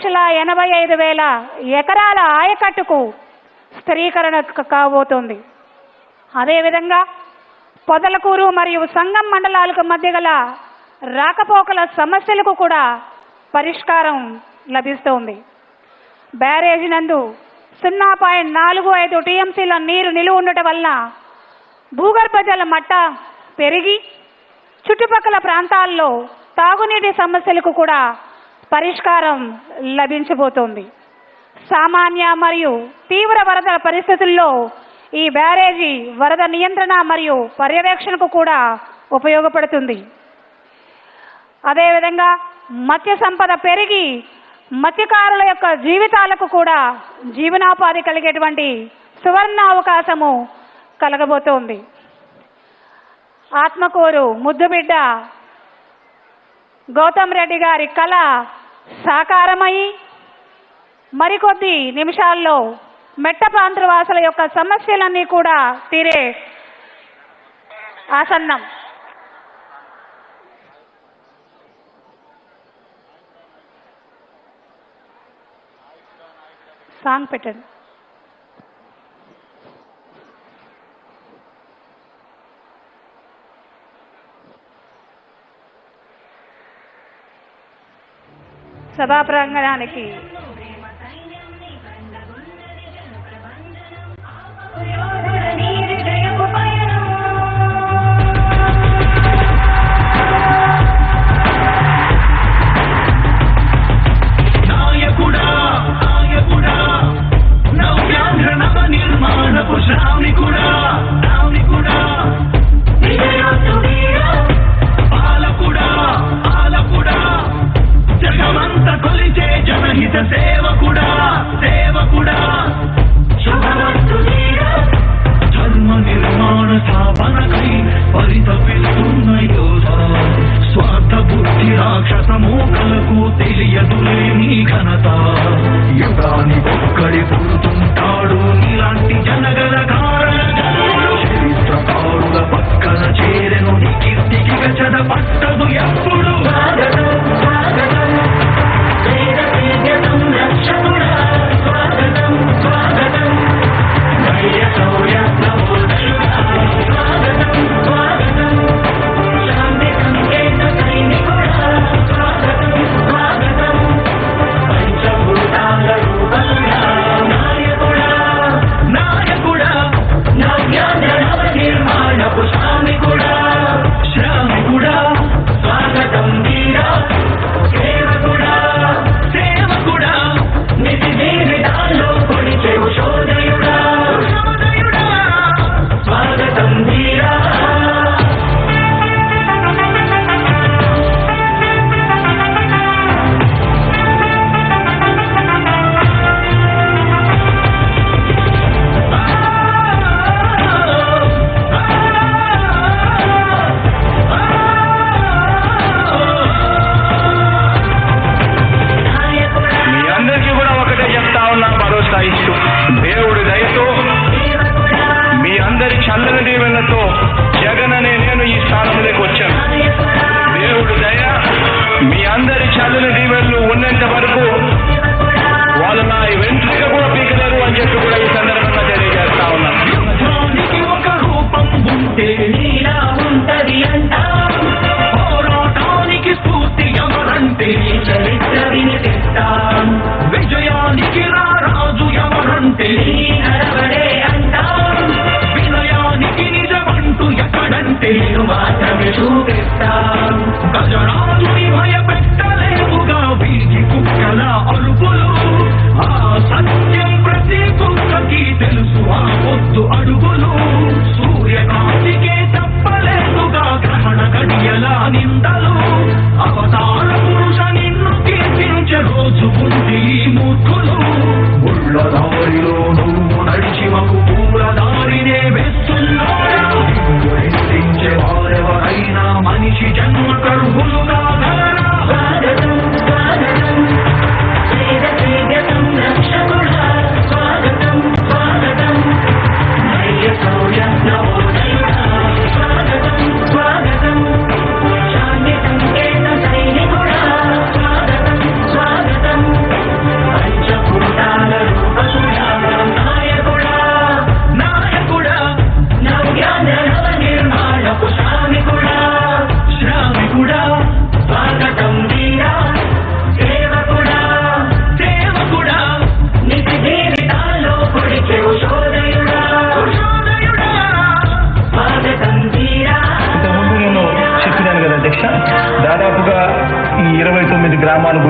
2,85,000 ఎకరాల ఆయకట్టుకు స్థిరీకరణ కాబోతోంది. అదేవిధంగా పొదలకూరు మరియు సంగం మండలాలకు మధ్య గల రాకపోకల సమస్యలకు కూడా పరిష్కారం లభిస్తోంది. బ్యారేజీ నందు 0.45 టీఎంసీల నీరు నిలువ ఉండటం వల్ల భూగర్భ జల మట్టం పెరిగి చుట్టుపక్కల ప్రాంతాల్లో తాగునీటి సమస్యలకు కూడా పరిష్కారం లభించబోతోంది. సామాన్య మరియు తీవ్ర వరద పరిస్థితుల్లో ఈ బ్యారేజీ వరద నియంత్రణ మరియు పర్యవేక్షణకు కూడా ఉపయోగపడుతుంది. అదేవిధంగా మత్స్య సంపద పెరిగి మత్స్యకారుల యొక్క జీవితాలకు కూడా జీవనోపాధి కలిగేటువంటి సువర్ణ అవకాశము కలగబోతోంది. ఆత్మకూరు ముద్దుబిడ్డ గౌతమ్ రెడ్డి గారి కళ సాకారమై మరికొద్ది నిమిషాల్లో మెట్ట ప్రాంతవాసుల యొక్క సమస్యలన్నీ కూడా తీరే ఆసన్నం. సాంగ్ పెట్టండి. సభా ప్రాంగణానికి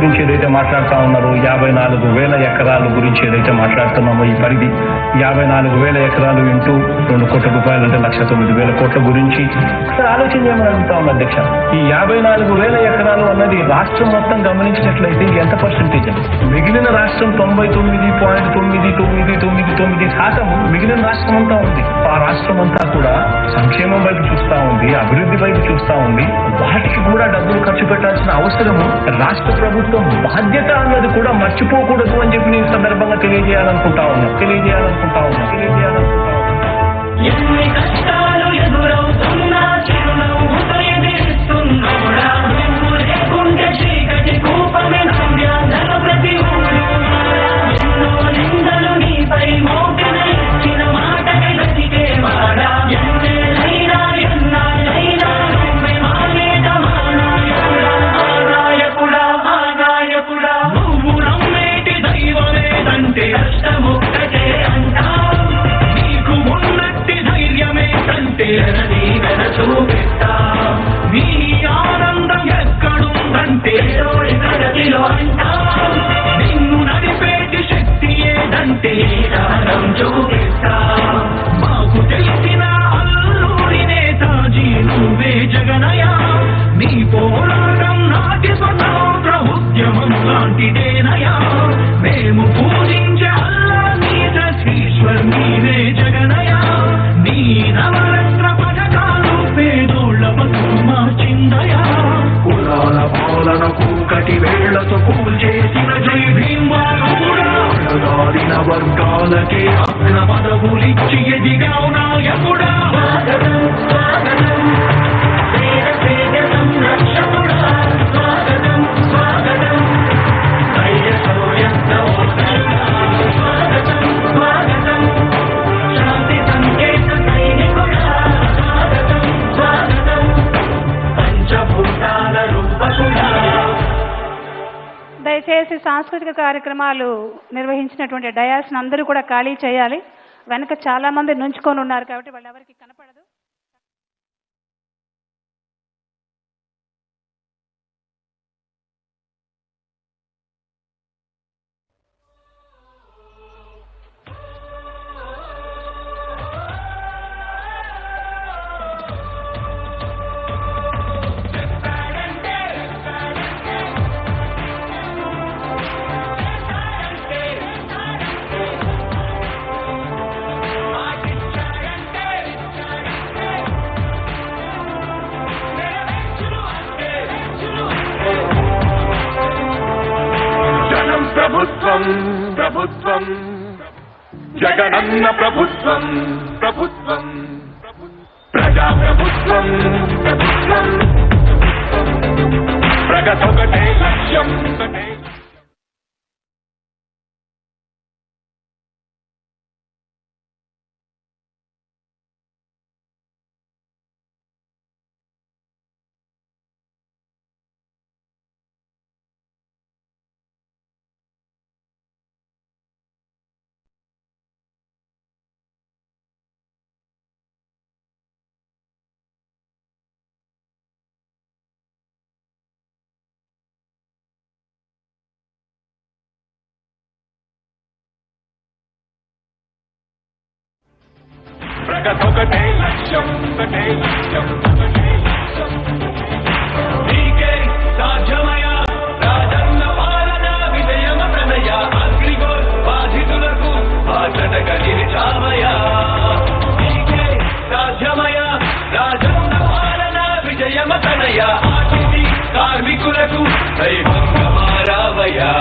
గురించి ఏదైతే మాట్లాడుతూ ఉన్నారో 54,000 ఎకరాల గురించి ఏదైతే మాట్లాడుతున్నామో ఈ పరిధి 54,000 ఎకరాలు ఇంటూ 2 కోట్ల రూపాయలు అంటే 1,09,000 కోట్ల గురించి ఒకసారి ఆలోచన చేయమని అడుగుతా ఉన్నా అధ్యక్ష. ఈ 54,000 ఎకరాలు అన్నది రాష్ట్రం మొత్తం గమనించినట్లయితే ఎంత పర్సెంటేజ్ అండి? మిగిలిన రాష్ట్రం 99.999% మిగిలిన రాష్ట్రం అంతా ఉంది. ఆ రాష్ట్రం అంతా కూడా సంక్షేమం వైపు చూస్తా ఉంది, అభివృద్ధి వైపు చూస్తా ఉంది. వాటికి కూడా డబ్బులు ఖర్చు పెట్టాల్సిన అవసరము రాష్ట్ర ప్రభుత్వం బాధ్యత అన్నది కూడా మర్చిపోకూడదు అని చెప్పి నేను సందర్భంగా తెలియజేయాలనుకుంటా ఉన్నా. ఎన్ని కష్టాలు ఎదురవుతున్నా చిరునవ్వుతో ఎదిరిస్తున్నా లేకుంటే చీకటి కూపమే నవ్యాంధ్ర ప్రతి ఊరు ఎన్నో నిందలు నీపై మోపిన ఇచ్చిన మాటకి బ్రతికేవాడా ఎన్నేళ్ళైనా ఎన్నాళ్ళైనా నువ్వే మానేట నాయకుడా నువ్వు నమ్మేటి దైవమేదంటే కష్టమొక్కటే అంటా నీకు ఉన్నట్టి ధైర్యమే కంటే చూపిస్తా నీ ఆనందం ఎక్కడుందంటే ప్రగతిలో అంటా నిన్ను నడిపేటి శక్తి ఏదంటే దానం చూపిస్తా మాకు తెలిసిన అల్లూరి నేతాజీ నువ్వే జగనయా నీ పోరాటం నాటి స్వతంత్ర ఉద్యమం లాంటిదేనయా మేము పూజించే అల్లా ఈశ్వర్ నీవే జగనయా నీ నవరత్న పథకాలు పేదోళ్ల బతుకు మార్చిందయా కులాల పాలనకు కటి వేళ్లతో కూల్చేసిన జై భీమారిన వర్గాలకే అగ్న పదవులిచ్చి ఎదిగావు నాయకుడా దయచేసి సాంస్కృతిక కార్యక్రమాలు నిర్వహించినటువంటి డయాస్ అందరూ కూడా ఖాళీ చేయాలి. వెనక చాలా మంది నుంచుకొని ఉన్నారు కాబట్టి వాళ్ళు ఎవరికి కనపడదు. ప్రభుత్వం జగనన్న ప్రభుత్వం ప్రజా ప్రభుత్వం ప్రగతొకటే లక్ష్యం ప్రగతొకటే లక్ష్యం నీకే సాధ్యమయా రాజన్న పాలన విజయమ ప్రణయ అగ్రిగోల్ బాధితులకు బాధ్యతగా నిలిచామయా నీకే సాధ్యమయా రాజన్న పాలన విజయమ ప్రణయ ఆర్టీసీ కార్మికులకు దైవంగా మారావయా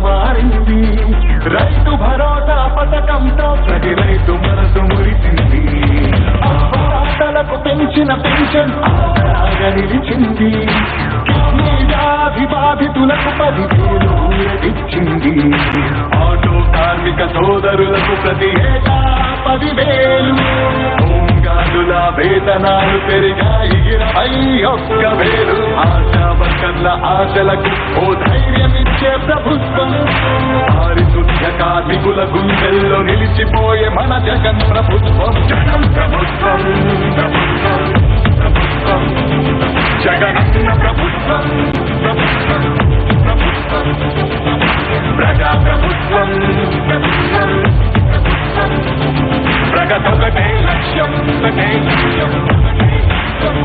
మారింది రైతు భరోసా పథకంతో ప్రతి రైతు మనసు మురిసింది ఆటలకు పెంచిన పెన్షన్ ఆసరాగా నిలిచింది వ్యాధి బాధితులకు 10,000 ఊరటిచ్చింది. ఆటో కార్మిక సోదరులకు ప్రతి ఏటా 10,000, హోంగార్డుల వేతనాలు పెరిగాయి 21,000. ఆశా వర్కర్ల ఆశలకు ఓ ధైర్యమిచ్చే ప్రభుత్వం, పారిశుద్ధ్య కార్మికుల గుండెల్లో నిలిచిపోయే మన జగన్ ప్రభుత్వం. జగన్ ప్రభుత్వం, ప్రభుత్వం, ప్రభుత్వం, జగనన్న ప్రభుత్వం, ప్రభుత్వం, ప్రభుత్వం, ప్రజా ప్రభుత్వం, ప్రభుత్వం, ప్రభుత్వం. ప్రగతొకటే లక్ష్యం, ఒకటే లక్ష్యం, ఒకటే లక్ష్యం.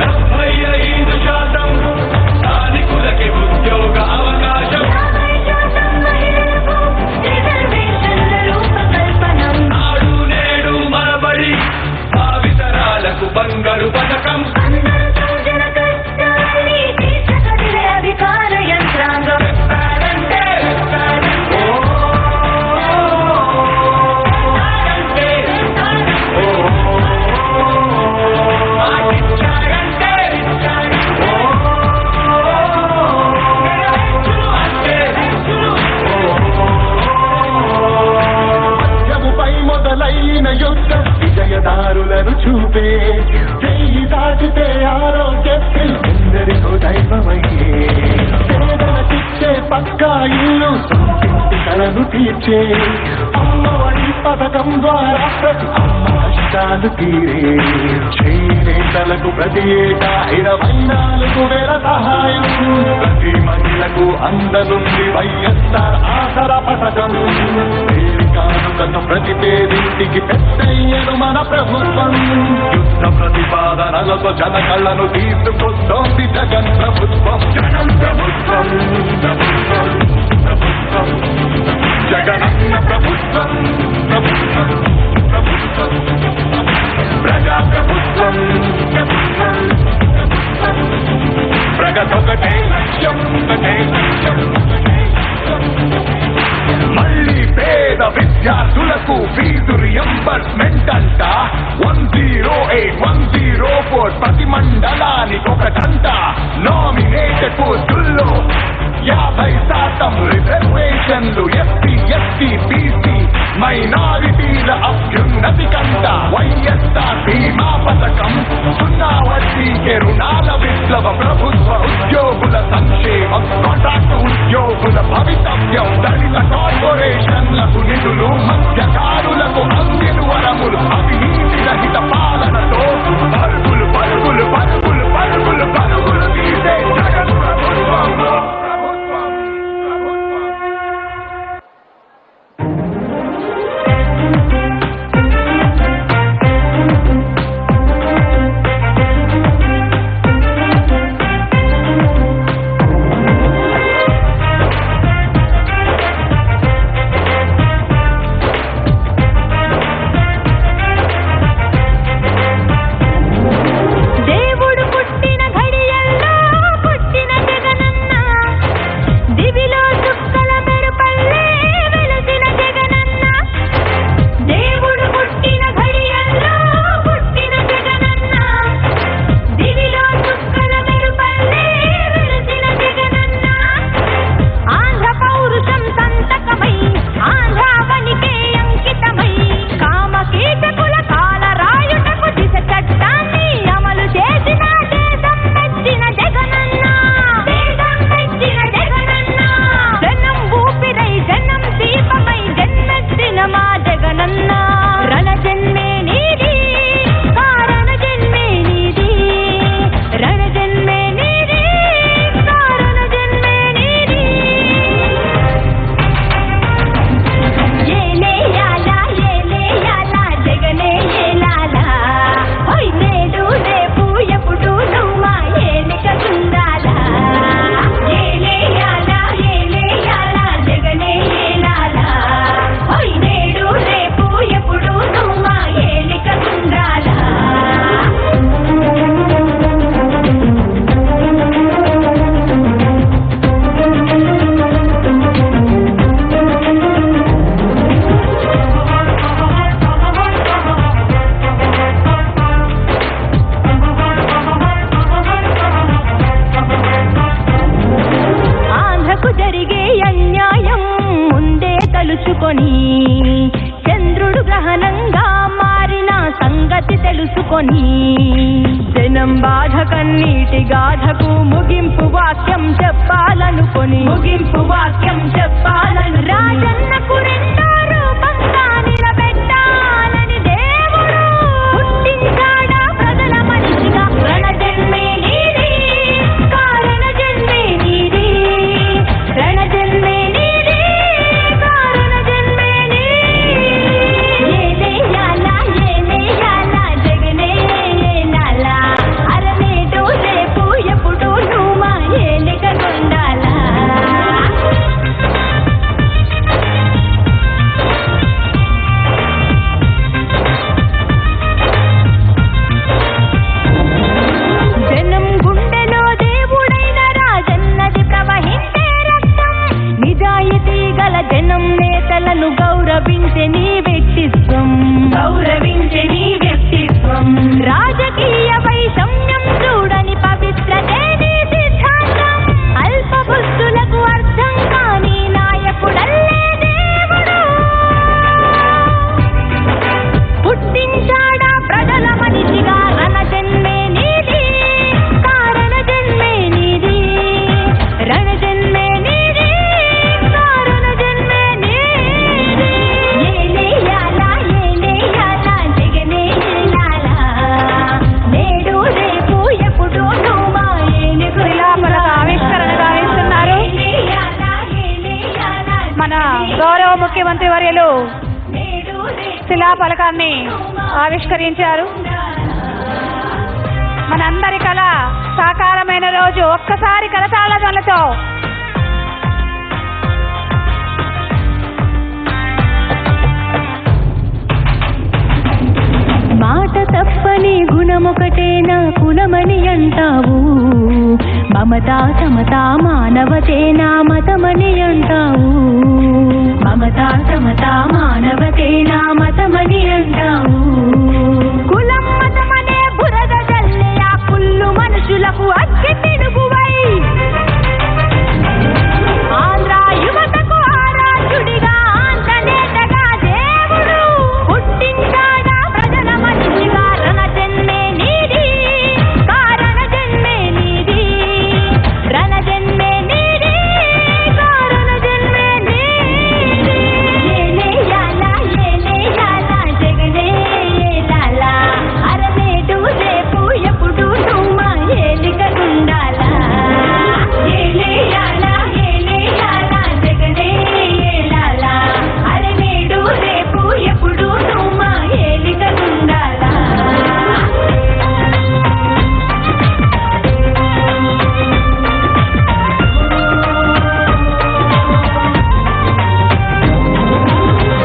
75% స్థానికులకి ఉద్యోగ అవకాశం, నాడు నేడు మనబడి భావితరాలకు బంగారు పథకం. అధికార యంత్రాంగం మొదలైన యుద్ధం విజయదారులను చూపే, చెయ్యి దాటితే ఆరోగ్యశ్రీ ఎందరికో దైవమయ్యే, పేదలకిచ్చే పక్కా ఇల్లు సొంతింటి కలను తీర్చే, అమ్మఒడి పథకం ద్వారా ప్రతి అమ్మ కష్టాలు తీరే, చేనేతలకు ప్రతి ఏటా 24,000 సహాయం, ప్రతి మహిళకు అందనుంది వైఎస్ఆర్ ఆసరా పథకం, కానుకను ప్రతి పేదింటికి పెద్దయ్యను మన ప్రభుత్వం. యుద్ధ ప్రతిపాదనలతో జన కళ్ళను తీసుకొస్తోంది జగన్ ప్రభుత్వం. జగన్ ప్రభుత్వం, ప్రభుత్వం, ప్రభుత్వం, జగనన్న ప్రభుత్వం, ప్రభుత్వం, ప్రభుత్వం, ప్రజా ప్రభుత్వం, ప్రభుత్వం, ప్రభుత్వం. ప్రగతొకటే లక్ష్యం, ఒకటే లక్ష్యం, ఒకటే లక్ష్యం. మళ్ళీ పేద విద్యార్థులకు ఫీజు రియంబర్స్మెంట్ అంట, 108, 104 ప్రతి మండలానికి ఒకటంట, నామినేటెడ్ పోస్టుల్లో 50% రిజర్వేషన్లు, ఎస్సీ, ఎస్టీ, బీసీ మైనారిటీల అభ్యున్నతి కంట, వైఎస్ఆర్ బీమా పథకం, 0 వడ్డీకే రుణాల విప్లవ, ప్రభుత్వ ఉద్యోగుల సంక్షేమం, కాంట్రాక్టు ఉద్యోగుల భవితవ్యం, దళిత కార్పొరేషన్లకు నిధులు, మత్స్యకారులకు అందిన వరములు, అవినీతి రహిత పాలనతో పరుగులు పరుగులు పరుగులు పరుగులు పరుగులు తీసే జగన్ ప్రభుత్వం. తలుచుకొని జనం బాధ కన్నీటి గాథకు ముగింపు వాక్యం చెప్పాలనుకొని రాజన్నకు రెండో రూపంగా నిలబెట్టాలని దేవుడు పుట్టించాడా ప్రజల మనిషిగా. రణజన్మే నీది, కారణ జన్మే నీది, రణజన్మే నీది, కారణ జన్మే నీది. ఏలేయాలా జగనే ఏలాలా, అరనేటు రేపు ఎప్పుడు నువ్వు మా ఏలికనుండాలా. జనం గుండెలో దేవుడైన రాజన్నది ప్రవహించే రక్తం. నిజాయితీ గల జనం నేతలను గౌరవించే నీ వ్యక్తిత్వం, రాజకీయ వైషమ్యం చూడని పవిత్రతే నీ సిద్ధాంతం. అల్ప బుద్ధులకు అర్థం కాని నాయకుడల్లే దేవుడు పుట్టించాడా ప్రజల మనిషిగా. రణజన్మే నీది, కారణ జన్మే నీది, రణజన్మే నీది, కారణ జన్మే నీది. ఏలేయాలా జగనే ఏలాలా, నేడు రేపు ఎప్పుడు నువ్వు మా శిలాఫలక ఆవిష్కరణ గావిస్తున్నారు మన గౌరవ ముఖ్యమంత్రి వర్యులు. శిలాఫలకాన్ని ఆవిష్కరించారు. మనందరి కళ సాకారమైన రోజు. ఒక్కసారి కరతాళ ధ్వనులతో మాట తప్పని గుణమొకటే నా కులమని అంటావు. మమతా సమతా మానవతే నా మతమని అంటావు. మమతా సమతా మానవతే నా మతమని అంటావు. కులం మతమనే బురద జల్లే ఆ కుళ్ళు మనుషులకు అగ్గి పిడుగువై ఆంధ్ర యువతకు ఆరాధ్యుడిగా ఆంధ్రనేతగా దేవుడు పుట్టించాడా ప్రజల మనిషిగా. రణజన్మే నీది, కారణ జన్మే నీది, రణజన్మే నీది, కారణ జన్మే నీది. ఏలేయాలా జగనే ఏలాలా, అరనేటు రేపు ఎప్పుడు నువ్వు మా ఏలికనుండాలా. ఏలేయాలా జగనే ఏలాలా, అరనేటు రేపు ఎప్పుడు నువ్వు మా ఏలికనుండాలా.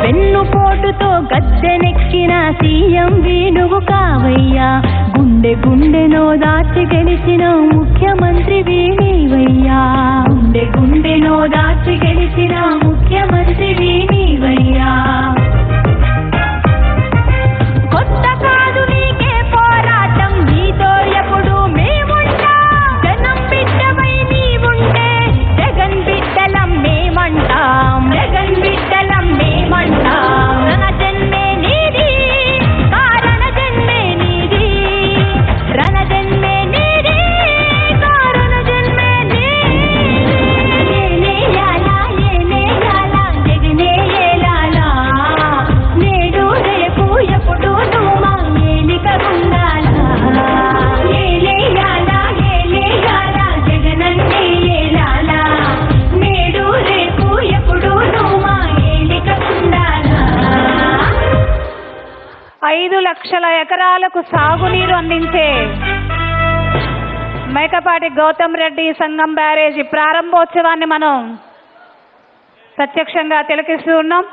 వెన్నుపోటుతో గద్దెనెక్కిన సీఎం వేణువు కావయ్యా. గుండె గుండెనో దాచి గెలిచిన ముఖ్యమంత్రి వీణీవయ్యా. గుండె గుండెనో దాచి గెలిచిన ముఖ్యమంత్రి వీణీవయ్యా. కొత్త కాదు నీకే పోరాటం, నీతో ఎప్పుడు మేముంటాం. జనం బిడ్డపై నీవుంటే జగన్ బిడ్డలం మేమంటాం, జగన్ బిడ్డలం మేమంటాం. రణజన్మే నీది, కారణ జన్మే నీది, రణజన్మే నీది, కారణ జన్మే నీది. ఏలేయాలా జగనే ఏలాలా, నేడు రేపు ఎప్పుడు నువ్వు మా ఏలికనుండాలా. ఏలేయాలా జగనన్నే ఏలాలా, నేడు రేపు ఎప్పుడు నువ్వు మా ఏలికనుండాలా. 5 లక్షల ఎకరాలకు సాగునీరు అందించే మేకపాటి గౌతమ్ రెడ్డి సంగం బ్యారేజీ ప్రారంభోత్సవాన్ని మనం ప్రత్యక్షంగా తిలకిస్తూ ఉన్నాం.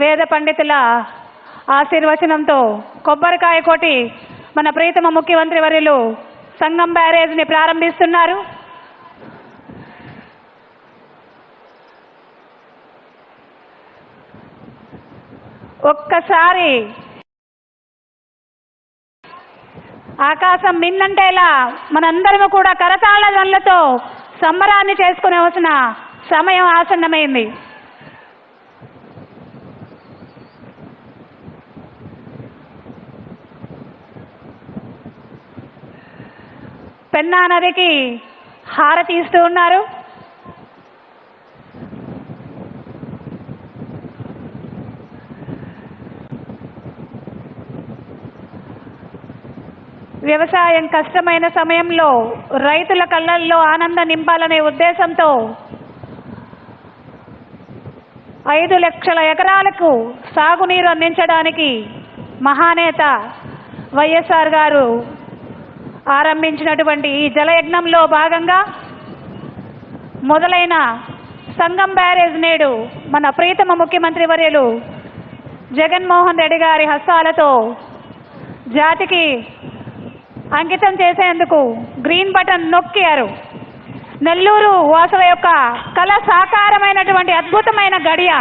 వేద పండితుల ఆశీర్వచనంతో కొబ్బరికాయ కొట్టి మన ప్రీతమ ముఖ్యమంత్రి వర్యులు సంగం బ్యారేజ్ని ప్రారంభిస్తున్నారు. ఒక్కసారి ఆకాశం మిన్నంటేలా మనందరము కూడా కరతాళ ధ్వనులతో సంబరాన్ని చేసుకునేవలసిన సమయం ఆసన్నమైంది. పెన్నా నదికి హారతి ఇస్తూ ఉన్నారు. వ్యవసాయం కష్టమైన సమయంలో రైతుల కళ్ళల్లో ఆనందం నింపాలనే ఉద్దేశంతో 5 లక్షల ఎకరాలకు సాగునీరు అందించడానికి మహానేత వైఎస్ఆర్ గారు ఆరంభించినటువంటి ఈ జలయజ్ఞంలో భాగంగా మొదలైన సంగం బ్యారేజ్ నేడు మన ప్రీతమ ముఖ్యమంత్రి వర్యులు జగన్మోహన్ రెడ్డి గారి హస్తాలతో జాతికి అంకితం చేసేందుకు గ్రీన్ బటన్ నొక్కారు. నెల్లూరు వాసుల యొక్క కళ సాకారమైనటువంటి అద్భుతమైన గడియ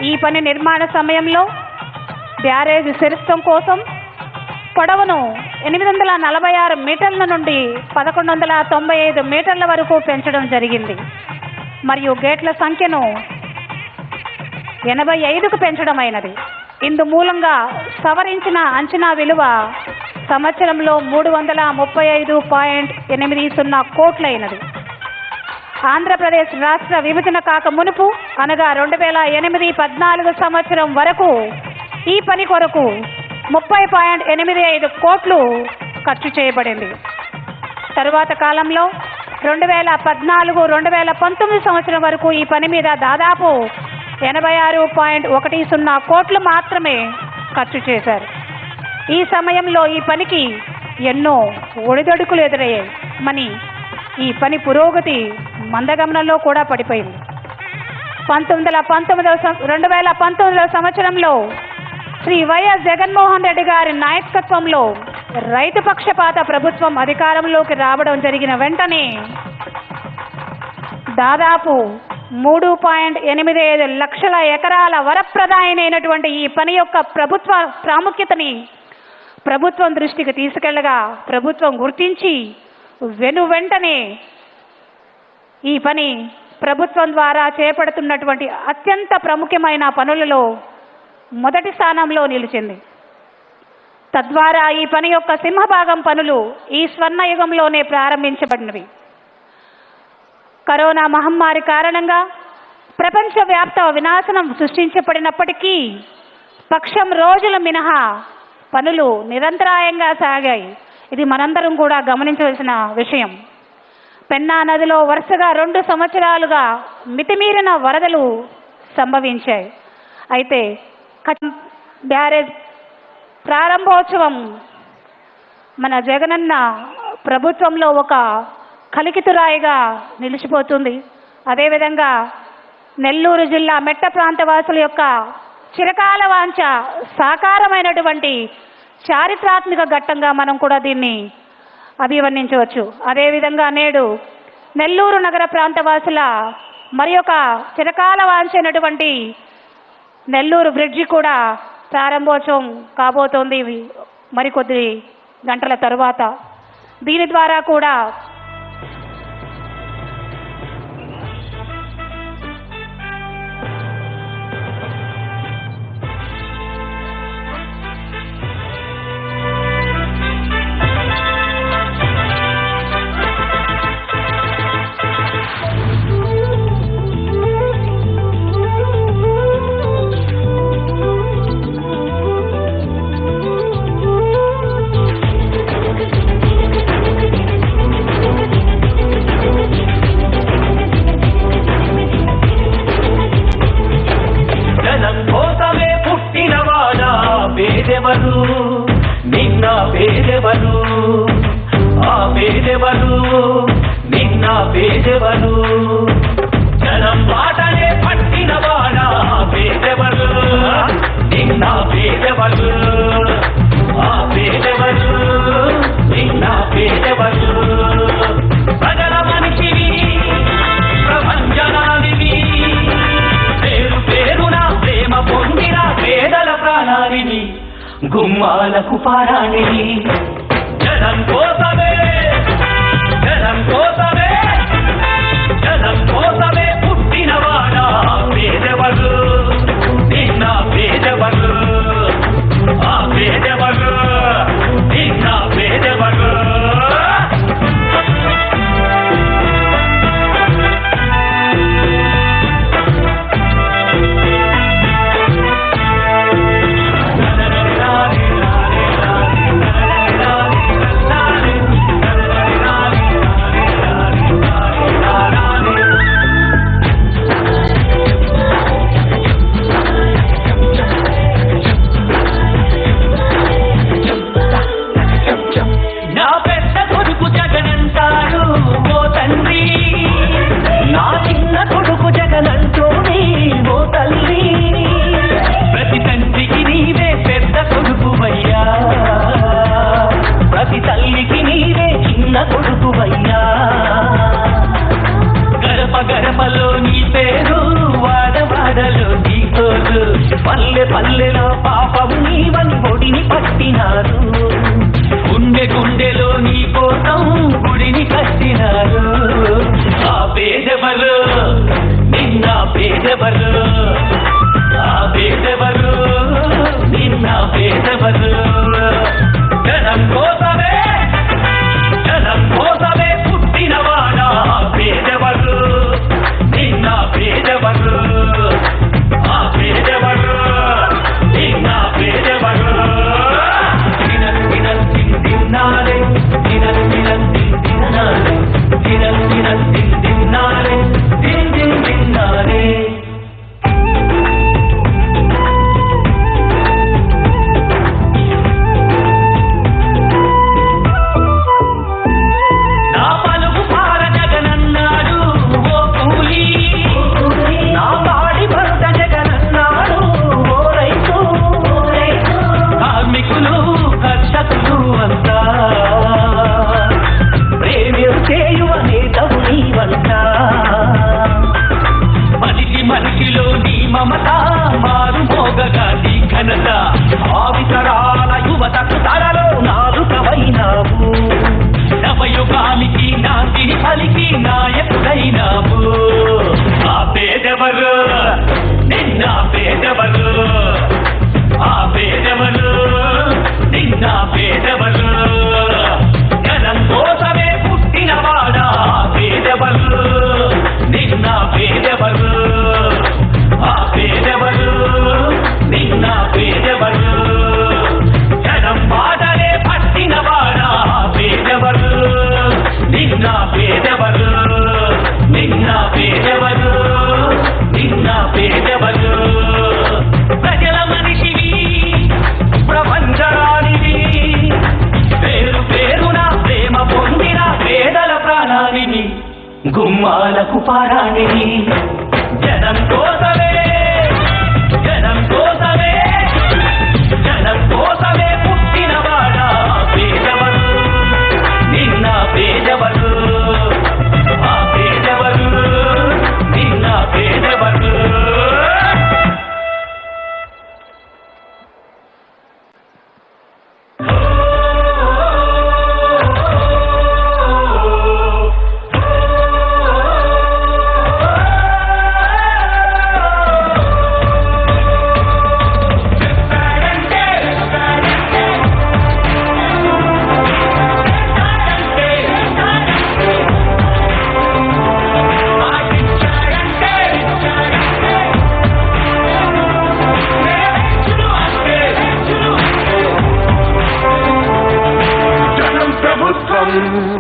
ఈ పని నిర్మాణ సమయంలో బ్యారేజ్ శిరస్థం కోసం పొడవును 846 మీటర్ల నుండి 1195 మీటర్ల వరకు పెంచడం జరిగింది. మరియు గేట్ల సంఖ్యను 85కు పెంచడం అయినది. ఇందు మూలంగా సవరించిన అంచనా విలువ సంవత్సరంలో 335.80 కోట్లయినది. ఆంధ్రప్రదేశ్ రాష్ట్ర విభజన కాక మునుపు అనగా 2008-14 సంవత్సరం వరకు ఈ పని కొరకు 30.85 కోట్లు ఖర్చు చేయబడింది. తరువాత కాలంలో 2014-2019 సంవత్సరం వరకు ఈ పని మీద దాదాపు 86.10 కోట్లు మాత్రమే ఖర్చు చేశారు. ఈ సమయంలో ఈ పనికి ఎన్నో ఒడిదొడుకులు ఎదురయ్యాయి. ఈ పని పురోగతి మందగమనంలో కూడా పడిపోయింది. 2019 సంవత్సరంలో శ్రీ వైఎస్ జగన్మోహన్ రెడ్డి గారి నాయకత్వంలో రైతు పక్షపాత ప్రభుత్వం అధికారంలోకి రావడం జరిగిన వెంటనే దాదాపు 3.85 లక్షల ఎకరాల వరప్రదాయనైనటువంటి ఈ పని యొక్క ప్రభుత్వ ప్రాముఖ్యతని ప్రభుత్వం దృష్టికి తీసుకెళ్లగా ప్రభుత్వం గుర్తించి వెంటనే ఈ పని ప్రభుత్వం ద్వారా చేపడుతున్నటువంటి అత్యంత ప్రముఖమైన పనులలో మొదటి స్థానంలో నిలిచింది. తద్వారా ఈ పని యొక్క సింహభాగం పనులు ఈ స్వర్ణయుగంలోనే ప్రారంభించబడినవి. కరోనా మహమ్మారి కారణంగా ప్రపంచవ్యాప్త వినాశనం సృష్టించబడినప్పటికీ పక్షం రోజుల మినహా పనులు నిరంతరాయంగా సాగాయి. ఇది మనందరం కూడా గమనించవలసిన విషయం. పెన్నా నదిలో వరుసగా 2 సంవత్సరాలుగా మితిమీరిన వరదలు సంభవించాయి. అయితే బ్యారేజ్ ప్రారంభోత్సవం మన జగనన్న ప్రభుత్వంలో ఒక కలికితురాయిగా నిలిచిపోతుంది. అదేవిధంగా నెల్లూరు జిల్లా మెట్ట ప్రాంత వాసుల యొక్క చిరకాల వాంఛ సాకారమైనటువంటి చారిత్రాత్మక ఘట్టంగా మనం కూడా దీన్ని అభివర్ణించవచ్చు. అదేవిధంగా నేడు నెల్లూరు నగర ప్రాంత వాసుల మరి ఒక చిరకాల వాంఛ అయినటువంటి నెల్లూరు బ్రిడ్జి కూడా ప్రారంభోత్సవం కాబోతోంది మరికొద్ది గంటల తరువాత. దీని ద్వారా కూడా నిన్న పేదెవరు ఆ పేదెవరు నిన్న పేదెవరు జనం మాటనే పట్టినవాడా పేదెవరు నిన్న పేదెవరు ఆ పేదెవరు నిన్న పేదెవరు ప్రజల మనిషివి ప్రపంచనానివి పేరు పేరున ప్రేమ పొందిన పేదల ప్రాణానివి గుమ్మాలకు పారాణి జనం కోసమే జనం కోసమే జనం కోసమే పుట్టినవాడా పేదెవరు నిన్న పేదెవరు ఆ పేదెవరు నిన్న పేదెవరు పల్లె పల్లెలో పాపం నీవని ఒడిని పట్టినారు గుండె గుండెలో నీ కోసం గుడిని కట్టినారు ఆ పేదెవరు నిన్న పేదెవరు ఆ పేదెవరు నిన్న పేదెవరు జనం కోసమే పుట్టినవాడా పేదెవరు నిన్న పేదెవరు ఆ పేదెవరు నిన్న పేదెవరు తిన్నారే తిన్నారే తిన్నారే తిన్నారే నా పలుకు పార జగనన్నాడు ఓ కూలి నా పాడి భర్త జగనన్నాడు ఓ రైతు కార్మికులు కర్షకులు అంతా ప్రేమించేయువ నేతవు నీవంతా మనిషిలో నీ మమత మారు మోగగా నీ ఘనత ఆవితరాల యువతకు తరలో నాలుకవైనావు నవయుగానికి నాందిని పలికి నాయకుడైనావు ఆ పేదెవరు నిన్న పేదెవరు ఆ పేదెవరు నిన్న పేదెవరు జనం కోసమే పుట్టినవాడా పేదెవరు నిన్న పేదెవరు ఆ పేదెవరు నిన్న పేదెవరు జనం మాటలే పట్టినవాడా పేదెవరు నిన్న పేదెవరు నిన్న పేదెవరు నిన్న పేదెవరు ప్రజల మనిషివి ప్రపంచరానివి పేరు పేరున ప్రేమ పొందిన పేదల ప్రాణానివి గుమ్మాలకు పారానివి జనం కోసమే పుట్టినవాడా పేదవరు నిన్న పేదవరు ఆ పేదవరు నిన్న పేదవరు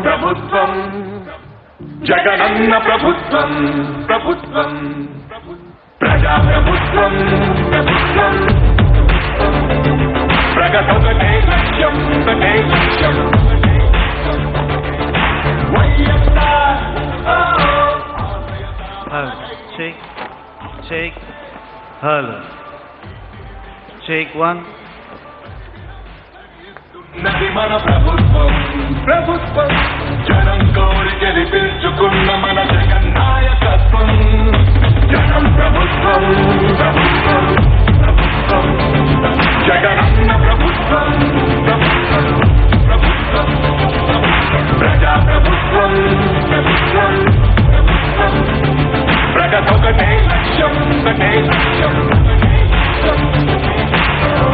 ప్రభుత్వం జగనన్న ప్రభుత్వం ప్రభుత్వం ప్రజా ప్రభుత్వం ప్రభుత్వం ప్రగతొకటే లక్ష్యం ఒకటే లక్ష్యం వైఎస్ఆర్ Check. Hello. Check 1. నది మన ప్రభుత్వం ప్రభుత్వం జనం కోరి గెలిపించుకున్న మన జగన్ నాయకత్వం జనం ప్రభుత్వం ప్రభుత్వం ప్రభుత్వం జగనన్న ప్రభుత్వం ప్రభుత్వం ప్రభుత్వం ప్రజా ప్రభుత్వం ప్రభుత్వం ప్రభుత్వం ప్రగతొకటే లక్ష్యం ఒకటే లక్ష్యం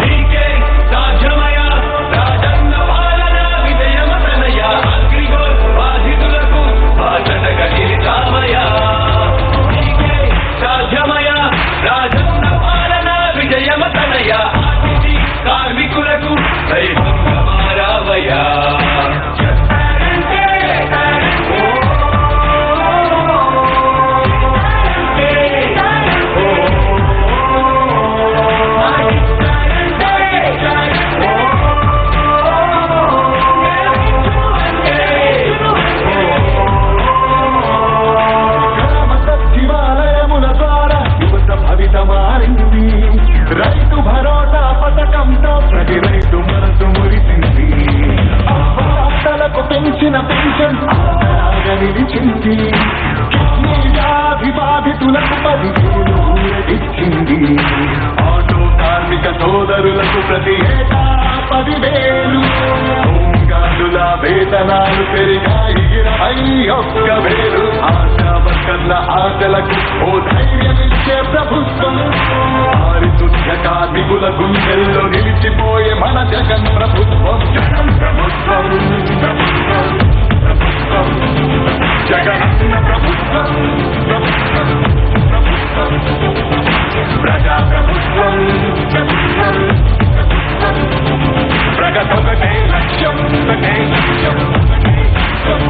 నీకే సాధ్యమయ రాజన్న పాలన విజయమతనయ అగ్రిగోల్ బాధితులకు బాధ్యతగా నిలిచామయ నీకే సాధ్యమయ రాజన్న పాలన విజయమతనయ ఆర్టీసీ కార్మికులకు దైవంగా మారావయ్యా రైతు భరోసా పథకంతో ప్రతి రైతు మనసు మురిసింది ఆటలకు పెంచిన పెన్షన్ ఆసరాగా నిలిచింది కిడ్నీ వ్యాధి బాధితులకు 10,000 ఊరటిచ్చింది ఆటో సోదరులకు ప్రతి ఏటా 10,000 హోంగార్డుల వేతనాలు పెరిగాయి 21,000 ఆశా వర్కర్ల ఆశలకు ఓ ధైర్యమిచ్చే ప్రభుత్వం పారిశుద్ధ్య కార్మికుల గుండెల్లో నిలిచిపోయే మన జగన్ ప్రభుత్వం జగన్ ప్రభుత్వం ప్రభుత్వం ప్రభుత్వం జగనన్న ప్రభుత్వం ప్రభుత్వం ప్రభుత్వం ప్రజా ప్రభుత్వం ప్రభుత్వం ప్రగతొకటే లక్ష్యం ఒకటే లక్ష్యం ఒకటే లక్ష్యం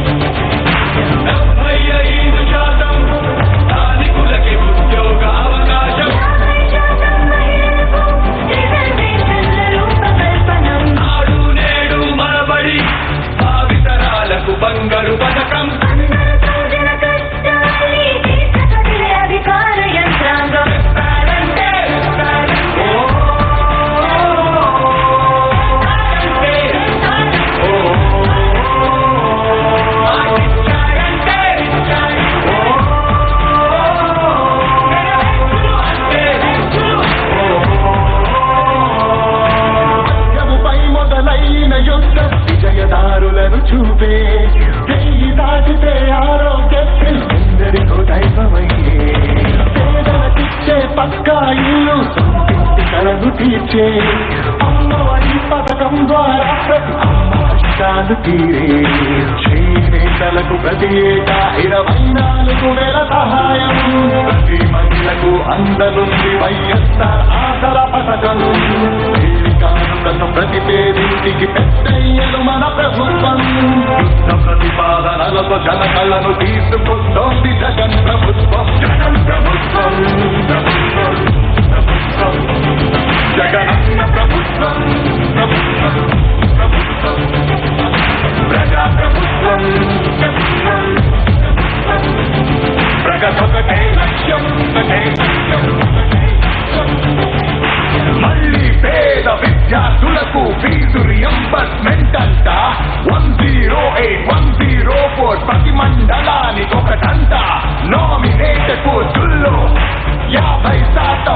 75% స్థానికులకి ఉద్యోగ అవకాశం నాడు నేడు మనబడి భావితరాలకు బంగారు పథకం అధికార యంత్రాంగం విజయదారులను చూపే చెయ్యి దాటితే ఆరోగ్యశ్రీ ఎందరికో దైవమయ్యే పేదలకిచ్చే పక్కా ఇల్లు సొంతింటి కలను తీర్చే అమ్మఒడి పథకం ద్వారా ప్రతి అమ్మ కష్టాలు తీరే చేనేతలకు ప్రతి ఏటా 24,000 సహాయం ప్రతి మహిళకు అందనుంది వైఎస్ఆర్ ఆసరా పథకం కానుకను ప్రతి పేదింటికి పెద్దయ్యను మన ప్రభుత్వం యుద్ధ ప్రతిపాదనలతో జనకళను తీసుకొస్తోంది జగన్ ప్రభుత్వం జగన్ ప్రభుత్వం ప్రభుత్వం ప్రభుత్వం జగనన్న ప్రభుత్వం ప్రభుత్వం ప్రభుత్వం ప్రజా ప్రభుత్వం ప్రభుత్వం ప్రగతొకటే లక్ష్యం ఒకటే లక్ష్యం ఒకటే లక్ష్యం మళ్ళీ పేద విద్యార్థులకు ఫీజు రియంబర్స్మెంట్ అంట 108,104 ప్రతి మండలానికి ఒకటంట నామినేటెడ్ కోర్సుల్లో 50%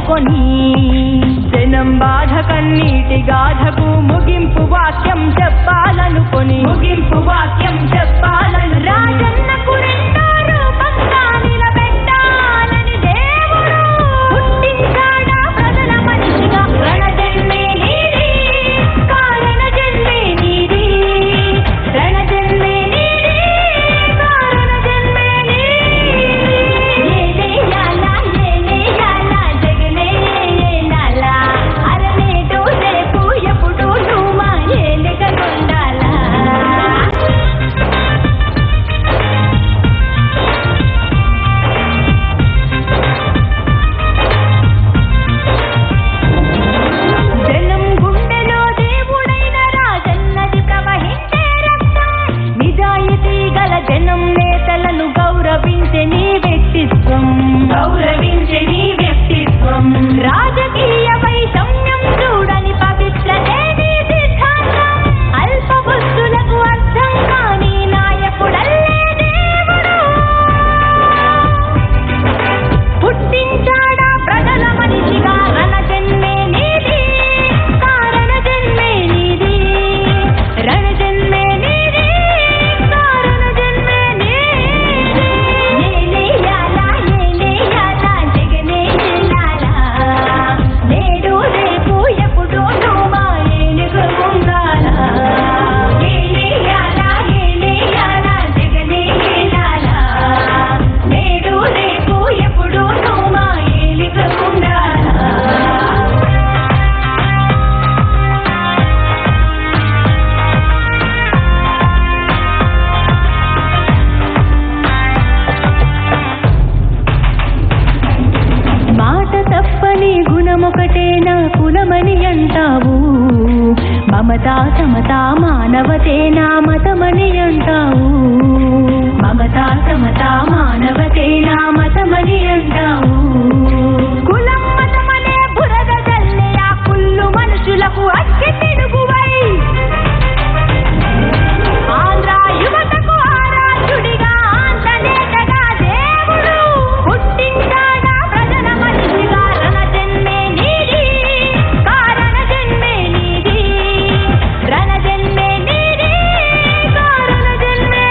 కావాలనుకొని జనం బాధ కన్నీటి గాథకు ముగింపు వాక్యం చెప్పాలనుకొని రాజన్నకు రెండో రూపంగా నిలబెట్టాలని దేవుడు పుట్టించాడా ప్రజల మనిషిగా. రణజన్మే నీది, కారణ జన్మే నీది, రణజన్మే నీది, కారణ జన్మే నీది. ఏలేయాలా ఏలేయాలా జగనే ఏలేయాలా, అరనేటు రేపు ఎప్పుడు నువ్వు మా ఏలికనుండాలా. జనం గుండెలో దేవుడైన రాజన్నది ప్రవహించే రక్తం. నిజాయితీ గల జనం నేతలను గౌరవించే నీ వ్యక్తిత్వం, రాజకీయ వైషమ్యం చూడని పవిత్రతే నీ సిద్ధాంతం. అల్ప బుద్ధులకు అర్థం కాని నాయకుడల్లే దేవుడు పుట్టించాడా ప్రజల మనిషిగా. రణజన్మే నీది, కారణ జన్మే నీది, రణజన్మే నీది, కారణ జన్మే నీది. ఏలేయాలా ఏలేయాలా జగనే ఏలాలా, నేడు రేపు ఎప్పుడు నువ్వు మా ఏలుగుండాలా. ఏలేయాలా ఏలేయాలా జగనే ఏలాలా, నేడు రేపు ఎప్పుడు నువ్వు మా ఏలుగుండాలా. మాట తప్పని గుణమొకటే నా కులమని అంటావు, మమతా సమతా మానవతే నా మతమని అంటావు, మమతా సమతా మానవతే నా మతమని అంటావు. కులం మతమనే బురద జల్లే ఆ కుళ్ళు మనుషులకు అగ్గి తిరుగువై ఆంధ్ర యువతకు ఆరాధ్యుడిగా ఆంధ్రనేతగా దేవుడు పుట్టించాడా ప్రజల మనిషిగా. రణజన్మే నీది, కారణ జన్మే నీది, రణజన్మే నీది, కారణ జన్మే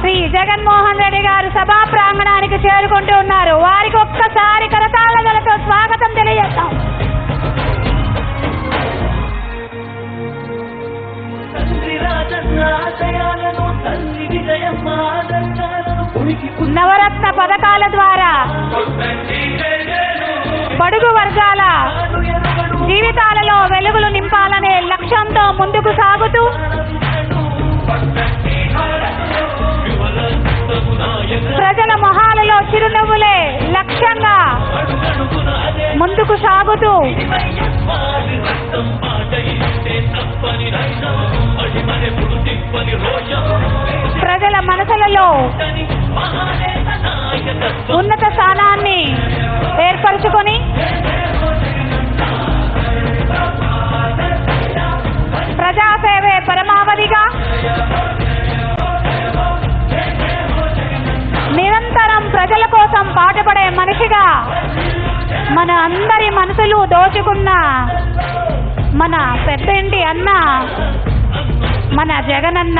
శ్రీ జగన్మోహన్ రెడ్డి గారు సభా ప్రాంగణానికి చేరుకుంటూ ఉన్నారు. వారికి ఒక్కసారి కరతాళాలతో స్వాగతం తెలియజేస్తాం. నవరత్న పథకాల ద్వారా బడుగు వర్గాల జీవితాలలో వెలుగులు నింపాలనే లక్ష్యంతో ముందుకు సాగుతూ ప్రజల మొహాలలో చిరునవ్వులే లక్ష్యంగా ముందుకు సాగుతూ ప్రజల మనసులలో ఉన్నత స్థానాన్ని ఏర్పరచుకొని ప్రజాసేవే పరమావధిగా నిరంతరం ప్రజల కోసం పాటుపడే మనిషిగా మన అందరి మనసులు దోచుకున్న మన పెద్దంటి అన్న మన జగనన్న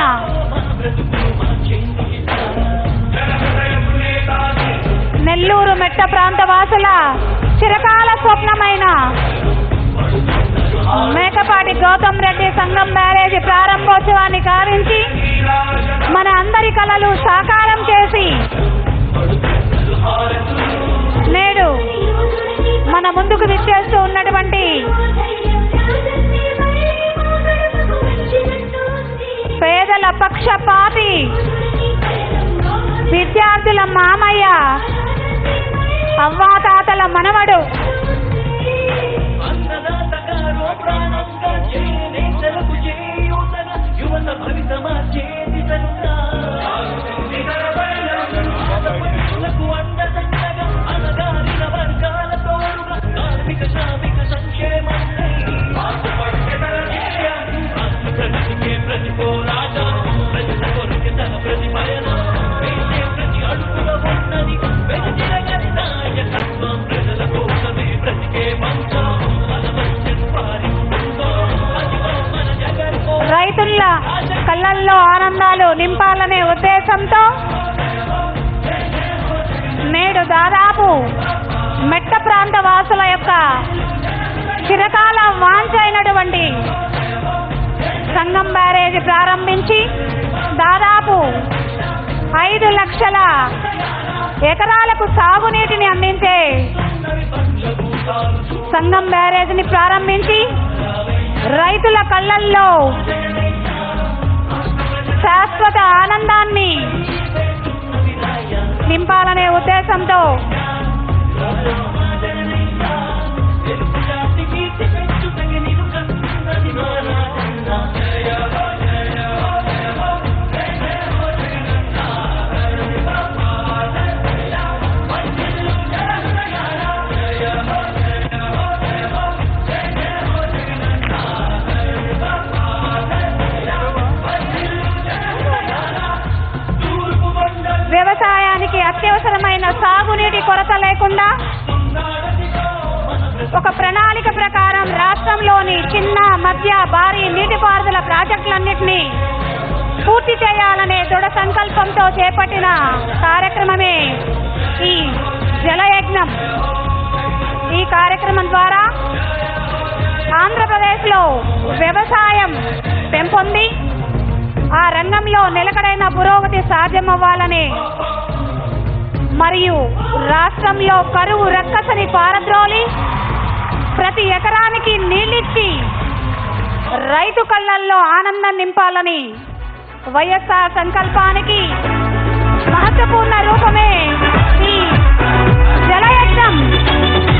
నెల్లూరు మెట్ట ప్రాంత వాసుల చిరకాల స్వప్నమైన మేకపాటి గౌతమ్ రెడ్డి సంఘం బ్యారేజీ ప్రారంభోత్సవాన్ని గావించి మన అందరి కలలు సాకారం చేసి నేడు మన ముందుకు విచ్చేస్తూ ఉన్నటువంటి పేదల పక్షపాతి విద్యార్థుల మామయ్య అవ్వాతాతల మనవడు రైతుల కళ్ళల్లో ఆనందాలు నింపాలనే ఉద్దేశంతో నేడు దాదాపు మెట్ట ప్రాంత వాసుల యొక్క చిరకాల వాంఛ అయినటువంటి సంగం బ్యారేజీ ప్రారంభించి దాదాపు 5 లక్షల ఎకరాలకు సాగునీటిని అందించే సంగం బ్యారేజీని ప్రారంభించి రైతుల కళ్ళల్లో శాశ్వత ఆనందాన్ని నింపాలనే ఉద్దేశంతో వ్యవసాయానికి అత్యవసరమైన సాగునీటి కొరత లేకుండా ఒక ప్రణాళిక ప్రకారం రాష్ట్రంలోని చిన్న మధ్య భారీ నీటిపారుదల ప్రాజెక్టులన్నింటినీ పూర్తి చేయాలనే దృఢ సంకల్పంతో చేపట్టిన కార్యక్రమమే ఈ జలయజ్ఞం. ఈ కార్యక్రమం ద్వారా ఆంధ్రప్రదేశ్లో వ్యవసాయం పెంపొంది ఆ రంగంలో నిలకడైన పురోగతి సాధ్యమవ్వాలని మరియు రాష్ట్రంలో కరువు రక్కసని పారద్రోలి ప్రతి ఎకరానికి నీళ్ళిచ్చి రైతు కళ్ళల్లో ఆనందం నింపాలని వైఎస్ఆర్ సంకల్పానికి మహత్వపూర్ణ రూపమే ఈ జలయజ్ఞం.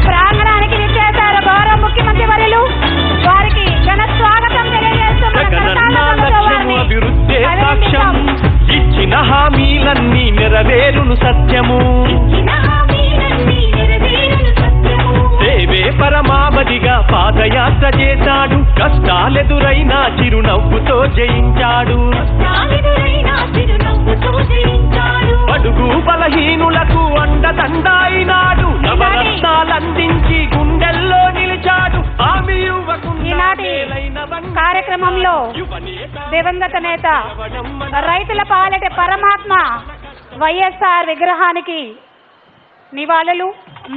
ప్రాంగణానికి విచ్చేశారు గౌరవ ముఖ్యమంత్రి వర్యులు. వారికి ఘన స్వాగతం అభివృద్ధి సాక్ష్యం ఇచ్చిన హామీలన్నీ నెరవేరును సత్యము. సేవే పరమావధిగా పాదయాత్ర చేశాడు. కష్టాలెదురైనా చిరునవ్వుతో జయించాడు. అడుగు బలహీనులకు అండదండాయినాడు. నవరత్నాలందించి గుండెల్లో నిలిచాడు. ఆమె యువకు కార్యక్రమంలో దివంగత నేత రైతుల పాలెట పరమాత్మ వైఎస్ఆర్ విగ్రహానికి నివాళులు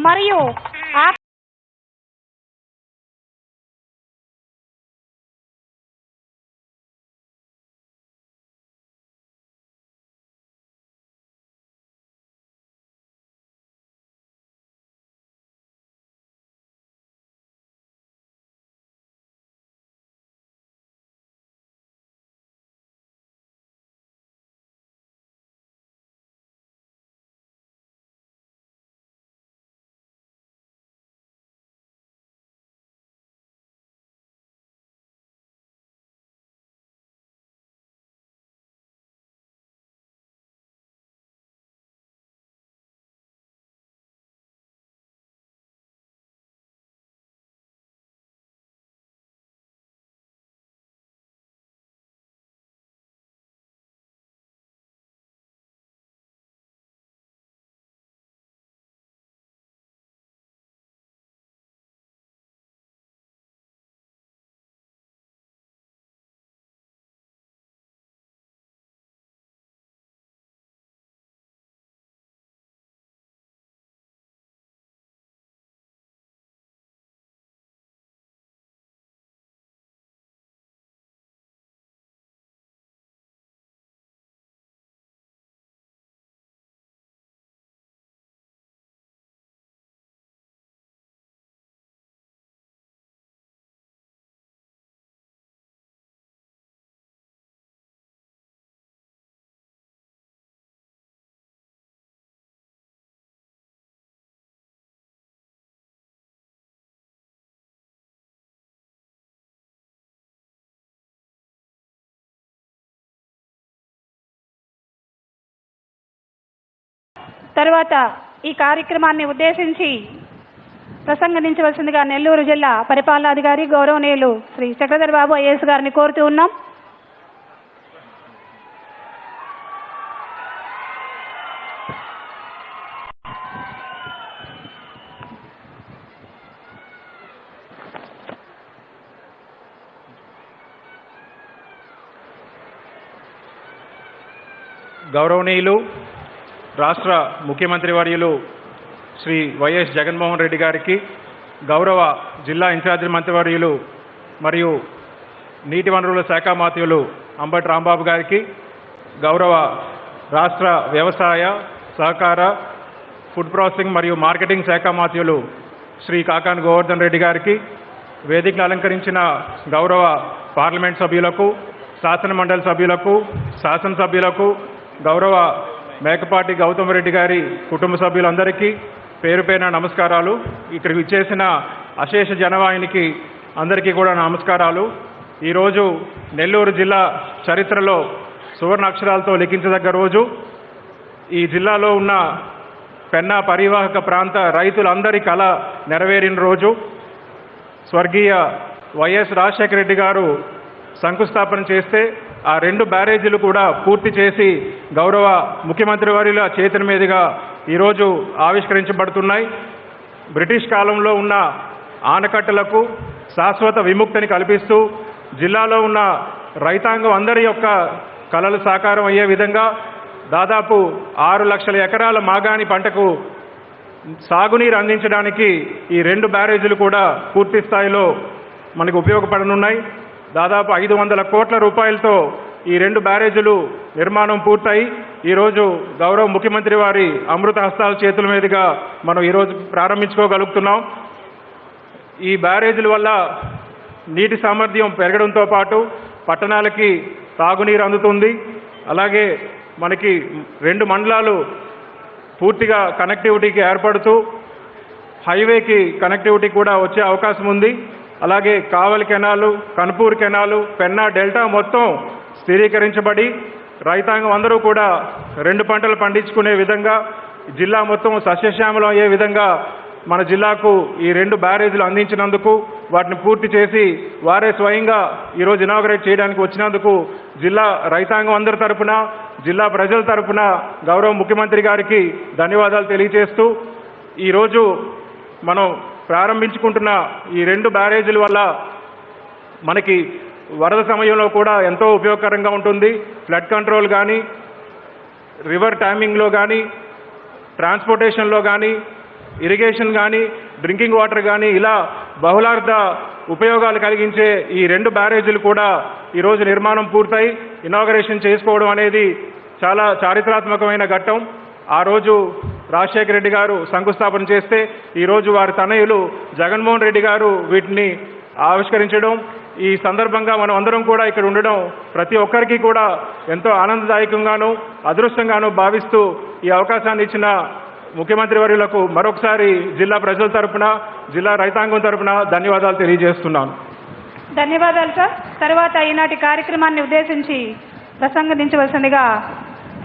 మరియు తరువాత ఈ కార్యక్రమాన్ని ఉద్దేశించి ప్రసంగించవలసిందిగా నెల్లూరు జిల్లా పరిపాలనాధికారి గౌరవనీయులు శ్రీ చక్రధర్ బాబు ఐఏఎస్ గారిని కోరుతూ ఉన్నాం. గౌరవనీయులు రాష్ట్ర ముఖ్యమంత్రి వర్యులు శ్రీ వైఎస్ జగన్మోహన్ రెడ్డి గారికి, గౌరవ జిల్లా ఇన్ఛార్జి మంత్రివర్యులు మరియు నీటి వనరుల శాఖ మంత్రులు అంబటి రాంబాబు గారికి, గౌరవ రాష్ట్ర వ్యవసాయ సహకార ఫుడ్ ప్రాసెసింగ్ మరియు మార్కెటింగ్ శాఖ మంత్రులు శ్రీ కాకాని గోవర్ధన్ రెడ్డి గారికి, వేదికను అలంకరించిన గౌరవ పార్లమెంట్ సభ్యులకు, శాసన మండలి సభ్యులకు, శాసనసభ్యులకు, గౌరవ మేకపాటి గౌతమ్ రెడ్డి గారి కుటుంబ సభ్యులందరికీ పేరు పేరున నమస్కారాలు. ఇక్కడికి ఇచ్చేసిన అశేష జనవాహినికి అందరికీ కూడా నమస్కారాలు. ఈరోజు నెల్లూరు జిల్లా చరిత్రలో సువర్ణ అక్షరాలతో లిఖించదగ్గ రోజు. ఈ జిల్లాలో ఉన్న పెన్నా పరివాహక ప్రాంత రైతులందరి కళ నెరవేరిన రోజు. స్వర్గీయ వైఎస్ రాజశేఖర రెడ్డి గారు శంకుస్థాపన చేస్తే ఆ 2 బ్యారేజీలు కూడా పూర్తి చేసి గౌరవ ముఖ్యమంత్రి వర్యుల చేతుల మీదుగా ఈరోజు ఆవిష్కరించబడుతున్నాయి. బ్రిటిష్ కాలంలో ఉన్న ఆనకట్టలకు శాశ్వత విముక్తిని కల్పిస్తూ జిల్లాలో ఉన్న రైతాంగం అందరి యొక్క కలలు సాకారం అయ్యే విధంగా దాదాపు 6 లక్షల ఎకరాల మాగాణి పంటకు సాగునీరు అందించడానికి ఈ 2 బ్యారేజీలు కూడా పూర్తి స్థాయిలో మనకు ఉపయోగపడనున్నాయి. దాదాపు 500 కోట్ల రూపాయలతో ఈ 2 బ్యారేజీలు నిర్మాణం పూర్తయి ఈరోజు గౌరవ ముఖ్యమంత్రి వారి అమృత హస్తాల చేతుల మీదుగా మనం ఈరోజు ప్రారంభించుకోగలుగుతున్నాం. ఈ బ్యారేజీల వల్ల నీటి సామర్థ్యం పెరగడంతో పాటు పట్టణాలకి తాగునీరు అందుతుంది. అలాగే మనకి 2 మండలాలు పూర్తిగా కనెక్టివిటీకి ఏర్పడుతూ హైవేకి కనెక్టివిటీ కూడా వచ్చే అవకాశం ఉంది. అలాగే Kavali canal, Kanpur canal, Penna delta మొత్తం స్థిరీకరించబడి రైతాంగం అందరూ కూడా 2 పంటలు పండించుకునే విధంగా, జిల్లా మొత్తం సస్యశ్యామలం అయ్యే విధంగా మన జిల్లాకు ఈ 2 బ్యారేజీలు అందించినందుకు, వాటిని పూర్తి చేసి వారే స్వయంగా ఈరోజు ఇనాగరేట్ చేయడానికి వచ్చినందుకు జిల్లా రైతాంగం అందరి తరపున, జిల్లా ప్రజల తరపున గౌరవ ముఖ్యమంత్రి గారికి ధన్యవాదాలు తెలియజేస్తూ, ఈరోజు మనం ప్రారంభించుకుంటున్న ఈ 2 బ్యారేజీల వల్ల మనకి వరద సమయంలో కూడా ఎంతో ఉపయోగకరంగా ఉంటుంది. ఫ్లడ్ కంట్రోల్ కానీ, రివర్ టైమింగ్లో కానీ, ట్రాన్స్పోర్టేషన్లో కానీ, ఇరిగేషన్ కానీ, డ్రింకింగ్ వాటర్ కానీ, ఇలా బహుళార్థ ఉపయోగాలు కలిగించే ఈ 2 బ్యారేజీలు కూడా ఈరోజు నిర్మాణం పూర్తయి ఇనాగరేషన్ చేసుకోవడం అనేది చాలా చారిత్రాత్మకమైన ఘట్టం. ఆ రోజు రాజశేఖర రెడ్డి గారు శంకుస్థాపన చేస్తే ఈరోజు వారి తనయులు జగన్మోహన్ రెడ్డి గారు వీటిని ఆవిష్కరించడం, ఈ సందర్భంగా మనం అందరం కూడా ఇక్కడ ఉండడం ప్రతి ఒక్కరికి కూడా ఎంతో ఆనందదాయకంగాను అదృష్టంగాను భావిస్తూ ఈ అవకాశాన్ని ఇచ్చిన ముఖ్యమంత్రి వర్యులకు మరొకసారి జిల్లా ప్రజల తరపున, జిల్లా రైతాంగం తరపున ధన్యవాదాలు తెలియజేస్తున్నాను. ధన్యవాదాలు సార్. తర్వాత ఈనాటి కార్యక్రమాన్ని ఉద్దేశించి ప్రసంగించవలసిందిగా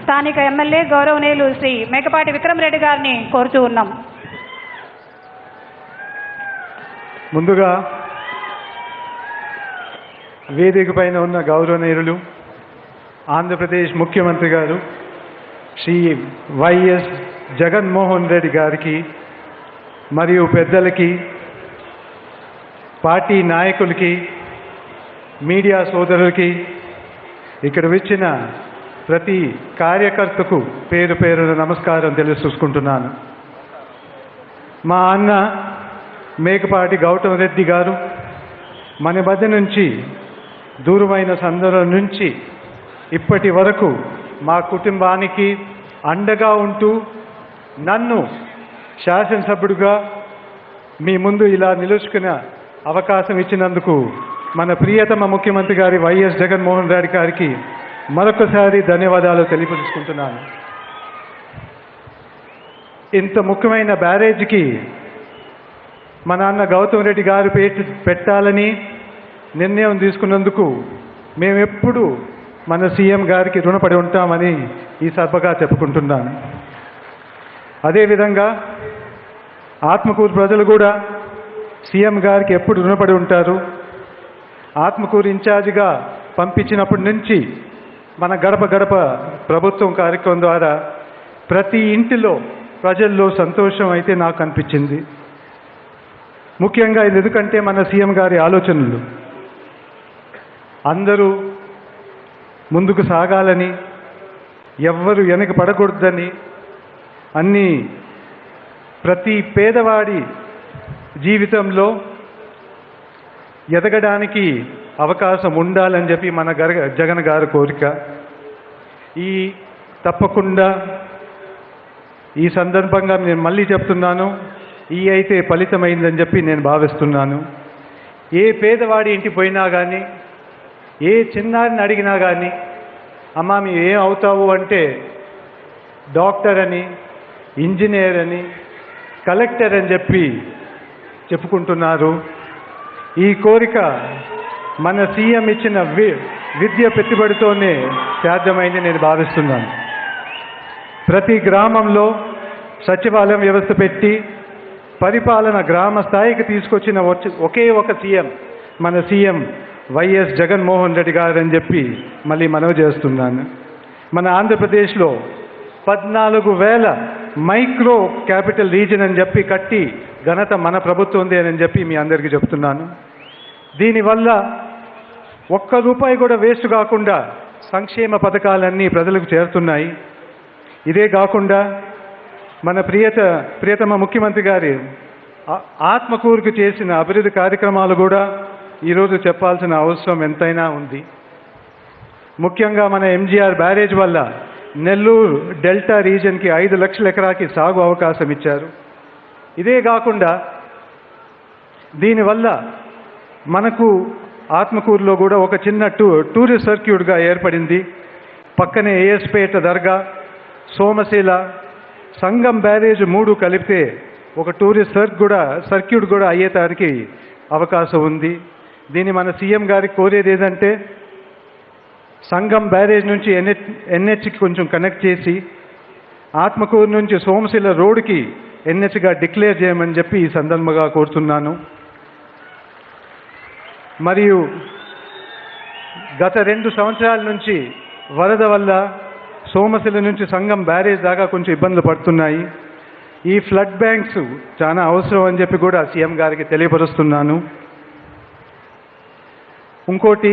స్థానిక ఎమ్మెల్యే గౌరవనీయులు శ్రీ మేకపాటి విక్రమరెడ్డి గారిని కోరుతూ ఉన్నాం. ముందుగా వేదిక పైన ఉన్న గౌరవనీయులు ఆంధ్రప్రదేశ్ ముఖ్యమంత్రి గారు శ్రీ వైఎస్ జగన్మోహన్ రెడ్డి గారికి మరియు పెద్దలకి, పార్టీ నాయకులకి, మీడియా సోదరులకి, ఇక్కడ వచ్చిన ప్రతి కార్యకర్తకు పేరు పేరున నమస్కారం తెలుసుకుంటున్నాను. మా అన్న మేకపాటి గౌతమ్ రెడ్డి గారు మన మధ్య నుంచి దూరమైన సందర్భం నుంచి ఇప్పటి వరకు మా కుటుంబానికి అండగా ఉంటూ నన్ను శాసనసభ్యుడిగా మీ ముందు ఇలా నిలుచుకునే అవకాశం ఇచ్చినందుకు మన ప్రియతమ ముఖ్యమంత్రి గారి వైఎస్ జగన్మోహన్ రెడ్డి గారికి మరొకసారి ధన్యవాదాలు తెలియపరుచుకుంటున్నాను. ఇంత ముఖ్యమైన బ్యారేజ్కి మా నాన్న గౌతమ్ రెడ్డి గారు పెట్టాలని నిర్ణయం తీసుకున్నందుకు మేమెప్పుడు మన సీఎం గారికి రుణపడి ఉంటామని ఈ సభగా చెప్పుకుంటున్నాను. అదేవిధంగా ఆత్మకూరు ప్రజలు కూడా సీఎం గారికి ఎప్పుడు రుణపడి ఉంటారు. ఆత్మకూరు ఇన్ఛార్జిగా పంపించినప్పటి నుంచి మన గడప గడప ప్రభుత్వం కార్యక్రమం ద్వారా ప్రతి ఇంటిలో ప్రజల్లో సంతోషం అయితే నాకు అనిపించింది. ముఖ్యంగా ఇది ఎందుకంటే మన సీఎం గారి ఆలోచనలు అందరూ ముందుకు సాగాలని, ఎవ్వరు వెనక పడకూడదని, అన్నీ ప్రతి పేదవాడి జీవితంలో ఎదగడానికి అవకాశం ఉండాలని చెప్పి మన జగన్ గారి కోరిక. తప్పకుండా ఈ సందర్భంగా నేను మళ్ళీ చెప్తున్నాను, అయితే ఫలితమైందని చెప్పి నేను భావిస్తున్నాను. ఏ పేదవాడి ఇంటికి పోయినా కానీ, ఏ చిన్నారిని అడిగినా కానీ, అమ్మా మీ ఏం అవుతావు అంటే డాక్టర్ అని, ఇంజనీర్ అని, కలెక్టర్ అని చెప్పి చెప్పుకుంటున్నారు. ఈ కోరిక మన సీఎం ఇచ్చిన విద్య పెట్టుబడితోనే సాధ్యమైంది నేను భావిస్తున్నాను. ప్రతి గ్రామంలో సచివాలయం వ్యవస్థ పెట్టి పరిపాలన గ్రామ స్థాయికి తీసుకొచ్చిన ఒకే ఒక సీఎం మన సీఎం వైఎస్ జగన్మోహన్ రెడ్డి గారు అని చెప్పి మళ్ళీ మనవి చేస్తున్నాను. మన ఆంధ్రప్రదేశ్లో 14,000 మైక్రో క్యాపిటల్ రీజన్ అని చెప్పి కట్టి ఘనత మన ప్రభుత్వందే అని చెప్పి మీ అందరికీ చెప్తున్నాను. దీనివల్ల ఒక్క రూపాయి కూడా వేస్ట్ కాకుండా సంక్షేమ పథకాలన్నీ ప్రజలకు చేరుతున్నాయి. ఇదే కాకుండా మన ప్రియతమ ముఖ్యమంత్రి గారి ఆత్మకూరుకు చేసిన అభివృద్ధి కార్యక్రమాలు కూడా ఈరోజు చెప్పాల్సిన అవసరం ఎంతైనా ఉంది. ముఖ్యంగా మన ఎంజీఆర్ బ్యారేజ్ వల్ల నెల్లూరు డెల్టా రీజన్కి 5 లక్షల ఎకరాకి సాగు అవకాశం ఇచ్చారు. ఇదే కాకుండా దీనివల్ల మనకు ఆత్మకూరులో కూడా ఒక చిన్న టూరిస్ట్ సర్క్యూట్గా ఏర్పడింది. పక్కనే ఏఎస్పేట దర్గా, సోమశీల, సంగం బ్యారేజ్ 3 కలిపితే ఒక టూరిస్ట్ సర్క్యూట్ కూడా అయ్యేదానికి అవకాశం ఉంది. దీన్ని మన సీఎం గారికి కోరేది ఏదంటే సంగం బ్యారేజ్ నుంచి ఎన్హెచ్కి కొంచెం కనెక్ట్ చేసి ఆత్మకూరు నుంచి సోమశీల రోడ్డుకి ఎన్హెచ్గా డిక్లేర్ చేయమని చెప్పి ఈ సందర్భంగా కోరుతున్నాను. మరియు గత 2 సంవత్సరాల నుంచి వరద వల్ల సోమశిల నుంచి సంగం బ్యారేజ్ దాకా కొంచెం ఇబ్బందులు పడుతున్నాయి. ఈ ఫ్లడ్ బ్యాంక్స్ చాలా అవసరం అని చెప్పి కూడా సీఎం గారికి తెలియపరుస్తున్నాను. ఇంకోటి,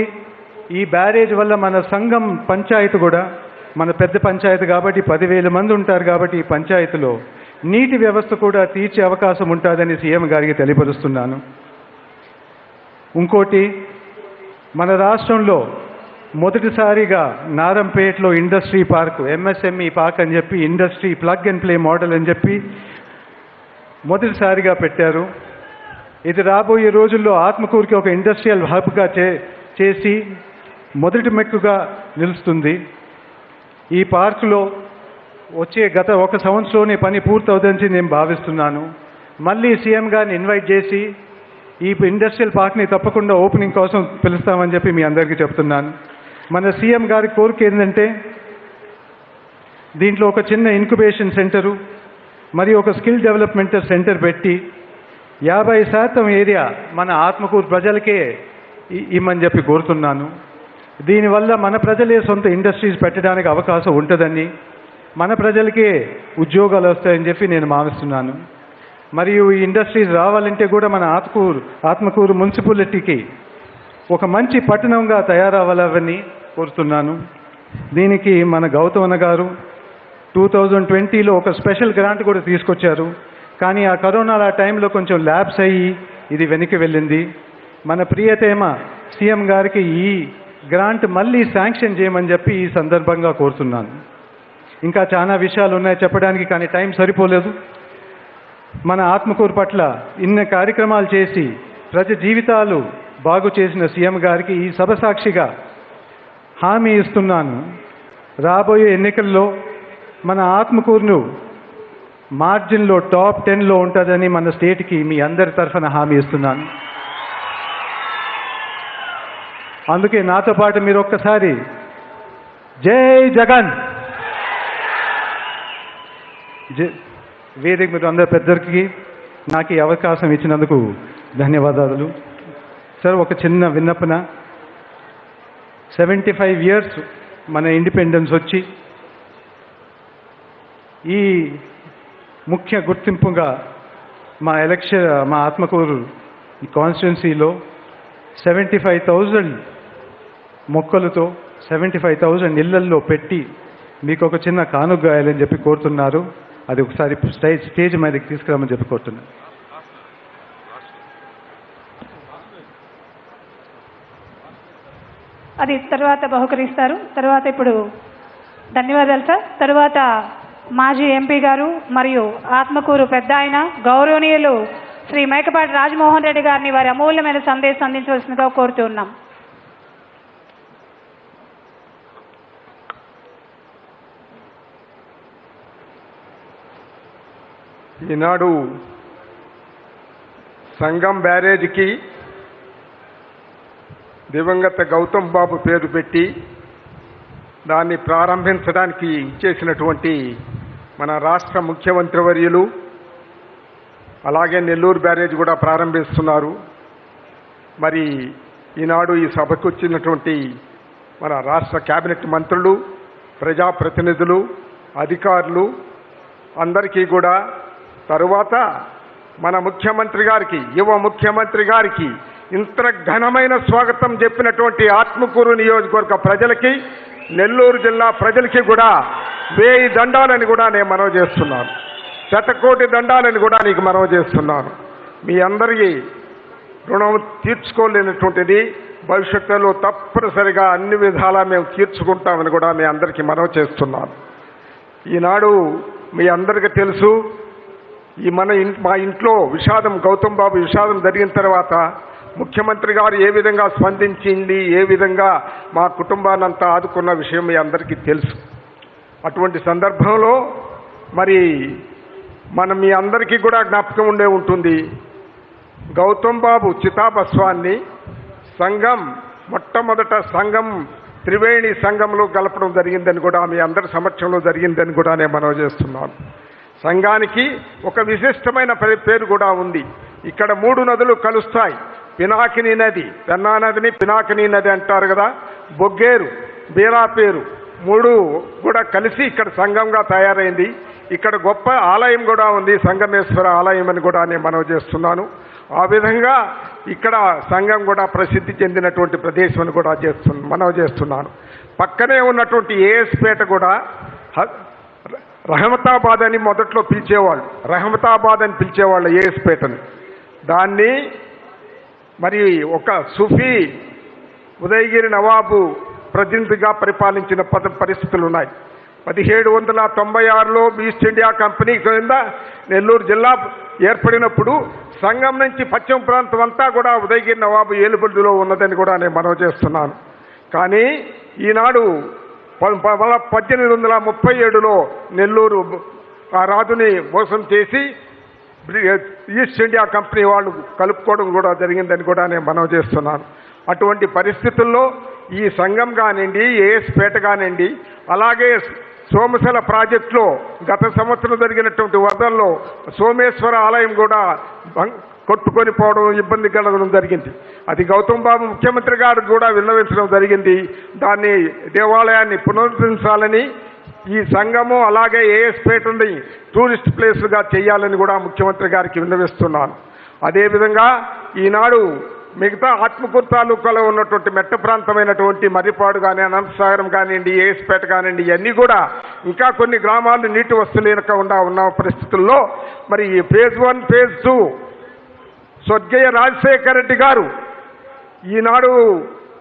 ఈ బ్యారేజ్ వల్ల మన సంఘం పంచాయతీ కూడా, మన పెద్ద పంచాయతీ కాబట్టి 10,000 మంది ఉంటారు కాబట్టి ఈ పంచాయతీలో నీటి వ్యవస్థ కూడా తీర్చే అవకాశం ఉంటుందని సీఎం గారికి తెలియపరుస్తున్నాను. ఇంకోటి, మన రాష్ట్రంలో మొదటిసారిగా నారంపేటలో ఇండస్ట్రీ పార్క్, ఎంఎస్ఎంఈ పార్క్ అని చెప్పి, industry plug and play model అని చెప్పి మొదటిసారిగా పెట్టారు. ఇది రాబోయే రోజుల్లో ఆత్మకూరుకి ఒక ఇండస్ట్రియల్ హబ్గా చేసి మొదటి మెట్టుగా నిలుస్తుంది. ఈ పార్కులో గత 1 సంవత్సరంలోనే పని పూర్తవుతుందని నేను భావిస్తున్నాను. మళ్ళీ సీఎం గారిని ఇన్వైట్ చేసి ఈ ఇండస్ట్రియల్ పార్క్ని తప్పకుండా ఓపెనింగ్ కోసం పిలుస్తామని చెప్పి మీ అందరికీ చెప్తున్నాను. మన సీఎం గారి కోరిక ఏంటంటే దీంట్లో ఒక చిన్న ఇంక్యుబేషన్ సెంటరు మరియు ఒక స్కిల్ డెవలప్మెంట్ సెంటర్ పెట్టి 50% ఏరియా మన ఆత్మకూరు ప్రజలకే ఇమ్మని చెప్పి కోరుతున్నాను. దీనివల్ల మన ప్రజలే సొంత ఇండస్ట్రీస్ పెట్టడానికి అవకాశం ఉంటుందని, మన ప్రజలకే ఉద్యోగాలు వస్తాయని చెప్పి నేను భావిస్తున్నాను. మరియు ఈ ఇండస్ట్రీస్ రావాలంటే కూడా మన ఆత్మకూరు మున్సిపాలిటీకి ఒక మంచి పట్టణంగా తయారవ్వాలని కోరుతున్నాను. దీనికి మన గౌతమ్ గారు 2020లో ఒక స్పెషల్ గ్రాంట్ కూడా తీసుకొచ్చారు. కానీ ఆ కరోనా టైంలో కొంచెం ల్యాబ్స్ అయ్యి ఇది వెనక్కి వెళ్ళింది. మన ప్రియతమ సీఎం గారికి ఈ గ్రాంట్ మళ్ళీ శాంక్షన్ చేయమని చెప్పి ఈ సందర్భంగా కోరుతున్నాను. ఇంకా చాలా విషయాలు ఉన్నాయి చెప్పడానికి, కానీ టైం సరిపోలేదు. మన ఆత్మకూరు పట్ల ఇన్ని కార్యక్రమాలు చేసి ప్రజల జీవితాలు బాగు చేసిన సీఎం గారికి ఈ సభ సాక్షిగా హామీ ఇస్తున్నాను. రాబోయే ఎన్నికల్లో మన ఆత్మకూరును మార్జిన్లో టాప్ 10లో ఉంటుందని మన స్టేట్కి మీ అందరి తరఫున హామీ ఇస్తున్నాను. అందుకే నాతో పాటు మీరు ఒక్కసారి జై జగన్, వేదిక మీరు అందరి పెద్దరికి నాకు ఈ అవకాశం ఇచ్చినందుకు ధన్యవాదాలు. సార్, ఒక చిన్న విన్నపన. 75 years మన ఇండిపెండెన్స్ వచ్చి ఈ ముఖ్య గుర్తింపుగా మా ఆత్మకూరు కాన్స్టిట్యున్సీలో 75,000 మొక్కలతో 75,000 ఇళ్లల్లో పెట్టి మీకు ఒక చిన్న కానుక గాయాలని చెప్పి కోరుతున్నారు. అది ఒకసారి స్టేజ్ మీదకి తీసుకురామని చెప్పి కోరుతున్నాను. అది తర్వాత బహుకరిస్తారు. తర్వాత ఇప్పుడు ధన్యవాదాలు సార్. తర్వాత మాజీ ఎంపీ గారు మరియు ఆత్మకూరు పెద్ద ఆయన గౌరవనీయులు శ్రీ మేకపాటి రాజమోహన్ రెడ్డి గారిని వారి అమూల్యమైన సందేశం అందించవలసిందిగా కోరుతూ ఉన్నాం. ఈనాడు సంగం బ్యారేజీకి దివంగత గౌతమ్ బాబు పేరు పెట్టి దాన్ని ప్రారంభించడానికి ఇచ్చేసినటువంటి మన రాష్ట్ర ముఖ్యమంత్రి వర్యులు, అలాగే నెల్లూరు బ్యారేజ్ కూడా ప్రారంభిస్తున్నారు. మరి ఈనాడు ఈ సభకు వచ్చినటువంటి మన రాష్ట్ర కేబినెట్ మంత్రులు, ప్రజాప్రతినిధులు, అధికారులు అందరికీ కూడా, తరువాత మన ముఖ్యమంత్రి గారికి, యువ ముఖ్యమంత్రి గారికి ఇంత ఘనమైన స్వాగతం చెప్పినటువంటి ఆత్మకూరు నియోజకవర్గ ప్రజలకి, నెల్లూరు జిల్లా ప్రజలకి కూడా 1000 దండాలని కూడా నేను మనవి చేస్తున్నాను. 1,00,00,000 దండాలని కూడా నీకు మనవి చేస్తున్నాను. మీ అందరికీ రుణం తీర్చుకోలేనటువంటిది, భవిష్యత్తులో తప్పనిసరిగా అన్ని విధాలా మేము తీర్చుకుంటామని కూడా మీ అందరికీ మనవి చేస్తున్నాను. ఈనాడు మీ అందరికీ తెలుసు, మా ఇంట్లో విషాదం, గౌతమ్ బాబు విషాదం జరిగిన తర్వాత ముఖ్యమంత్రి గారు ఏ విధంగా స్పందించింది, ఏ విధంగా మా కుటుంబాన్నంతా ఆదుకున్న విషయం మీ అందరికీ తెలుసు. అటువంటి సందర్భంలో మరి మీ అందరికీ కూడా జ్ఞాపకం ఉండే ఉంటుంది, గౌతమ్ బాబు చితాభస్వాన్ని సంఘం మొట్టమొదట సంఘం త్రివేణి సంఘంలో కలపడం జరిగిందని కూడా మీ అందరి సమక్షంలో జరిగిందని కూడా నేను మనవి చేస్తున్నాను. సంఘానికి ఒక విశిష్టమైన పేరు కూడా ఉంది. ఇక్కడ 3 నదులు కలుస్తాయి. పినాకిని నది, పెన్నా నదిని పినాకిని నది అంటారు కదా, బొగ్గేరు, బీరాపేరు 3 కూడా కలిసి ఇక్కడ సంఘంగా తయారైంది. ఇక్కడ గొప్ప ఆలయం కూడా ఉంది, సంగమేశ్వర ఆలయం అని కూడా నేను మనవి చేస్తున్నాను. ఆ విధంగా ఇక్కడ సంఘం కూడా ప్రసిద్ధి చెందినటువంటి ప్రదేశం అని కూడా మనవి చేస్తున్నాను. పక్కనే ఉన్నటువంటి ఏఎస్పేట కూడా రహమతాబాద్ అని మొదట్లో పిలిచేవాళ్ళు, రహమతాబాద్ అని పిలిచేవాళ్ళు ఏఎస్పేటని. దాన్ని మరి ఒక సూఫీ ఉదయగిరి నవాబు ప్రతినిధిగా పరిపాలించిన పరిస్థితులు ఉన్నాయి. 1796లో ఈస్ట్ ఇండియా కంపెనీ కింద నెల్లూరు జిల్లా ఏర్పడినప్పుడు సంఘం నుంచి పశ్చిమ ప్రాంతం అంతా కూడా ఉదయగిరి నవాబు ఏలుబడిలో ఉన్నదని కూడా నేను మనవి చేస్తున్నాను. కానీ ఈనాడు 1837లో నెల్లూరు ఆ రాజుని మోసం చేసి ఈస్ట్ ఇండియా కంపెనీ వాళ్ళు కలుపుకోవడం కూడా జరిగిందని కూడా నేను మనవి చేస్తున్నాను. అటువంటి పరిస్థితుల్లో ఈ సంఘం కానివ్వండి, ఏఎస్పేట కానివ్వండి, అలాగే సోమశల ప్రాజెక్టులో గత సంవత్సరం జరిగినటువంటి వరదల్లో సోమేశ్వర ఆలయం కూడా కొట్టుకొని పోవడం, ఇబ్బంది కలగడం జరిగింది. అది గౌతమ్ బాబు ముఖ్యమంత్రి గారు కూడా విన్నవించడం జరిగింది. దాన్ని దేవాలయాన్ని పునరుద్ధరించాలని, ఈ సంఘము అలాగే ఏఎస్పేటని టూరిస్ట్ ప్లేస్గా చేయాలని కూడా ముఖ్యమంత్రి గారికి విన్నవిస్తున్నాను. అదేవిధంగా ఈనాడు మిగతా ఆత్మకూరు తాలూకాలో ఉన్నటువంటి మెట్ట ప్రాంతమైనటువంటి మర్రిపాడు కానీ, అనంతసాగరం కానివ్వండి, ఏఎస్పేట కానివ్వండి, ఇవన్నీ కూడా ఇంకా కొన్ని గ్రామాలు నీటి వస్తులేనకుండా ఉన్న పరిస్థితుల్లో మరి ఫేజ్ 1, ఫేజ్ 2 స్వర్గీయ రాజశేఖర రెడ్డి గారు ఈనాడు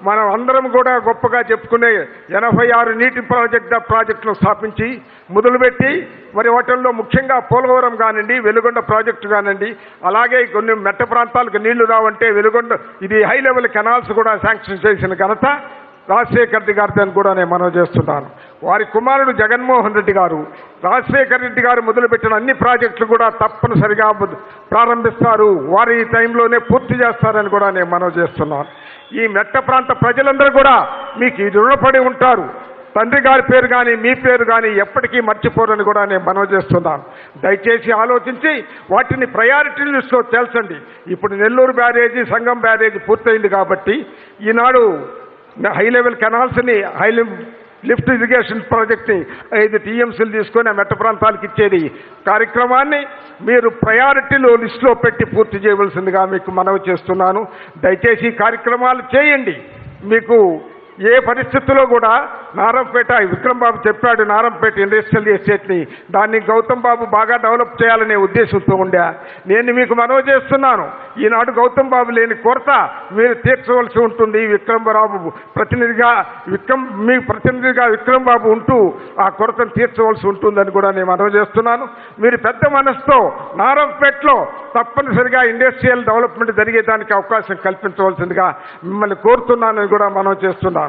మనం అందరం కూడా గొప్పగా చెప్పుకునే 86 నీటి ప్రాజెక్టును స్థాపించి మొదలుపెట్టి మరి వాటిల్లో ముఖ్యంగా పోలవరం కానివ్వండి, వెలుగొండ ప్రాజెక్టు కానివ్వండి, అలాగే కొన్ని మెట్ట ప్రాంతాలకు నీళ్లు రావంటే వెలుగొండ ఇది హై లెవెల్ కెనాల్స్ కూడా శాంక్షన్ చేసిన ఘనత రాజశేఖర రెడ్డి గారితో కూడా నేను మనవి చేస్తున్నాను. వారి కుమారుడు జగన్మోహన్ రెడ్డి గారు రాజశేఖర రెడ్డి గారు మొదలుపెట్టిన అన్ని ప్రాజెక్టులు కూడా తప్పనిసరిగా ప్రారంభిస్తారు, వారి టైంలోనే పూర్తి చేస్తారని కూడా నేను మనవి చేస్తున్నాను. ఈ మెట్ట ప్రాంత ప్రజలందరూ కూడా మీకు రుణపడి ఉంటారు. తండ్రి గారి పేరు కానీ మీ పేరు కానీ ఎప్పటికీ మర్చిపోరని కూడా నేను మనవి చేస్తున్నాను. దయచేసి ఆలోచించి వాటిని ప్రయారిటీ లిస్టులో చేర్చండి. ఇప్పుడు నెల్లూరు బ్యారేజీ, సంగం బ్యారేజీ పూర్తయింది కాబట్టి ఈనాడు హై లెవెల్ కెనాల్స్ని, హై లిఫ్ట్ ఇరిగేషన్ ప్రాజెక్ట్ని 5 టీఎంసీలు తీసుకొని ఆ మెట్ట ప్రాంతాలకు ఇచ్చేది కార్యక్రమాన్ని మీరు ప్రయారిటీలో లిస్టులో పెట్టి పూర్తి చేయవలసిందిగా మీకు మనవి చేస్తున్నాను. దయచేసి కార్యక్రమాలు చేయండి. మీకు ఏ పరిస్థితుల్లో కూడా నారంపేట విక్రమ్ బాబు చెప్పాడు, నారంపేట ఇండస్ట్రియల్ ఎస్టేట్ని దాన్ని గౌతమ్ బాబు బాగా డెవలప్ చేయాలనే ఉద్దేశంతో ఉండే నేను మీకు మనవి చేస్తున్నాను. ఈనాడు గౌతమ్ బాబు లేని కొరత మీరు తీర్చవలసి ఉంటుంది. విక్రమ్ ప్రతినిధిగా విక్రమ్ బాబు ఉంటూ ఆ కొరతను తీర్చవలసి ఉంటుందని కూడా నేను మనవి చేస్తున్నాను. మీరు పెద్ద మనసుతో నారంపేటలో తప్పనిసరిగా ఇండస్ట్రియల్ డెవలప్మెంట్ జరిగేదానికి అవకాశం కల్పించవలసిందిగా మిమ్మల్ని కోరుతున్నానని కూడా మనవి చేస్తున్నాను.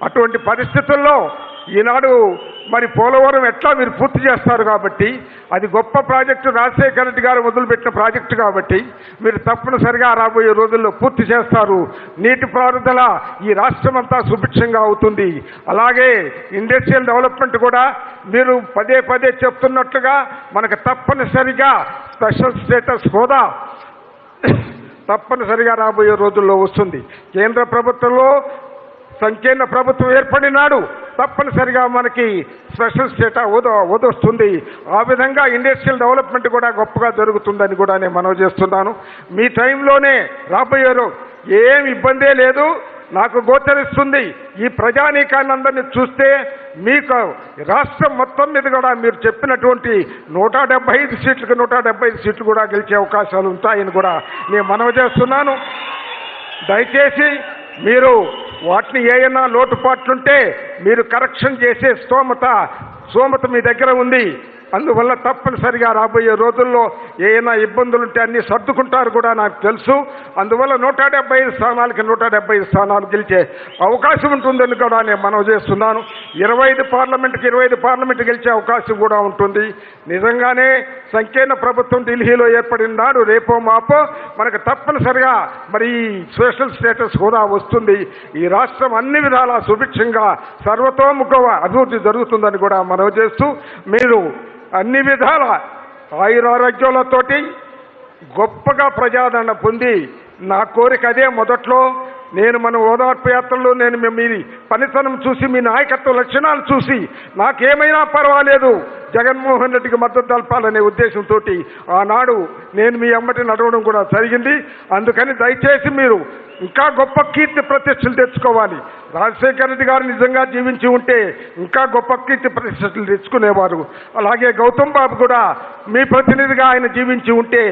అటువంటి పరిస్థితుల్లో ఈనాడు మరి పోలవరం ఎట్లా మీరు పూర్తి చేస్తారు కాబట్టి అది గొప్ప ప్రాజెక్టు, రాజశేఖర రెడ్డి గారు మొదలుపెట్టిన ప్రాజెక్టు కాబట్టి మీరు తప్పనిసరిగా రాబోయే రోజుల్లో పూర్తి చేస్తారు. నీటి పారుదల ఈ రాష్ట్రం అంతా సుభిక్షంగా అవుతుంది. అలాగే ఇండస్ట్రియల్ డెవలప్మెంట్ కూడా మీరు పదే పదే చెప్తున్నట్లుగా మనకు తప్పనిసరిగా స్పెషల్ స్టేటస్ హోదా తప్పనిసరిగా రాబోయే రోజుల్లో వస్తుంది. కేంద్ర ప్రభుత్వంలో సంకీర్ణ ప్రభుత్వం ఏర్పడినాడు తప్పనిసరిగా మనకి స్పెషల్ స్టేటస్ వస్తుంది. ఆ విధంగా ఇండస్ట్రియల్ డెవలప్మెంట్ కూడా గొప్పగా జరుగుతుందని కూడా నేను మనవి చేస్తున్నాను. మీ టైంలోనే రాబోయే ఏం ఇబ్బందే లేదు నాకు గోచరిస్తుంది. ఈ ప్రజానీకాన్ని అందరినీ చూస్తే మీకు రాష్ట్రం మొత్తం మీద కూడా మీరు చెప్పినటువంటి 175 సీట్లకు 175 సీట్లు కూడా గెలిచే అవకాశాలు ఉంటాయని కూడా నేను మనవి చేస్తున్నాను. దయచేసి మీరు వాటిని ఏమైనా లోటుపాట్లుంటే మీరు కరెక్షన్ చేసే స్తోమత మీ దగ్గర ఉంది. అందువల్ల తప్పనిసరిగా రాబోయే రోజుల్లో ఏమైనా ఇబ్బందులుంటే అన్నీ సర్దుకుంటారు కూడా నాకు తెలుసు. అందువల్ల 175 స్థానాలకి 175 స్థానాలు గెలిచే అవకాశం ఉంటుందని కూడా నేను మనవి చేస్తున్నాను. 25 పార్లమెంట్కి 25 పార్లమెంట్ గెలిచే అవకాశం కూడా ఉంటుంది. నిజంగానే సంకీర్ణ ప్రభుత్వం ఢిల్లీలో ఏర్పడిన నాడు రేపో మాపో మనకు తప్పనిసరిగా మరి ఈ స్పెషల్ స్టేటస్ కూడా వస్తుంది. ఈ రాష్ట్రం అన్ని విధాలా సుభిక్షంగా సర్వతోముఖ అభివృద్ధి జరుగుతుందని కూడా మనవి చేస్తూ మీరు అన్ని విధాల ఆయురారోగ్యాలతోటి గొప్పగా ప్రజాదరణ పొంది నా కోరిక అదే. మొదట్లో నేను మన ఓదార్పు యాత్రలో నేను మీ పనితనం చూసి మీ నాయకత్వ లక్షణాలు చూసి నాకేమైనా పర్వాలేదు జగన్మోహన్ రెడ్డికి మద్దతు తెలపాలనే ఉద్దేశంతో ఆనాడు నేను మీ అమ్మటి నడవడం కూడా జరిగింది. అందుకని దయచేసి మీరు ఇంకా గొప్ప కీర్తి ప్రతిష్టలు తెచ్చుకోవాలి. రాజశేఖర రెడ్డి గారు నిజంగా జీవించి ఉంటే ఇంకా గొప్ప కీర్తి ప్రతిష్టలు తెచ్చుకునేవారు. అలాగే గౌతమ్ బాబు కూడా మీ ప్రతినిధిగా ఆయన జీవించి ఉంటే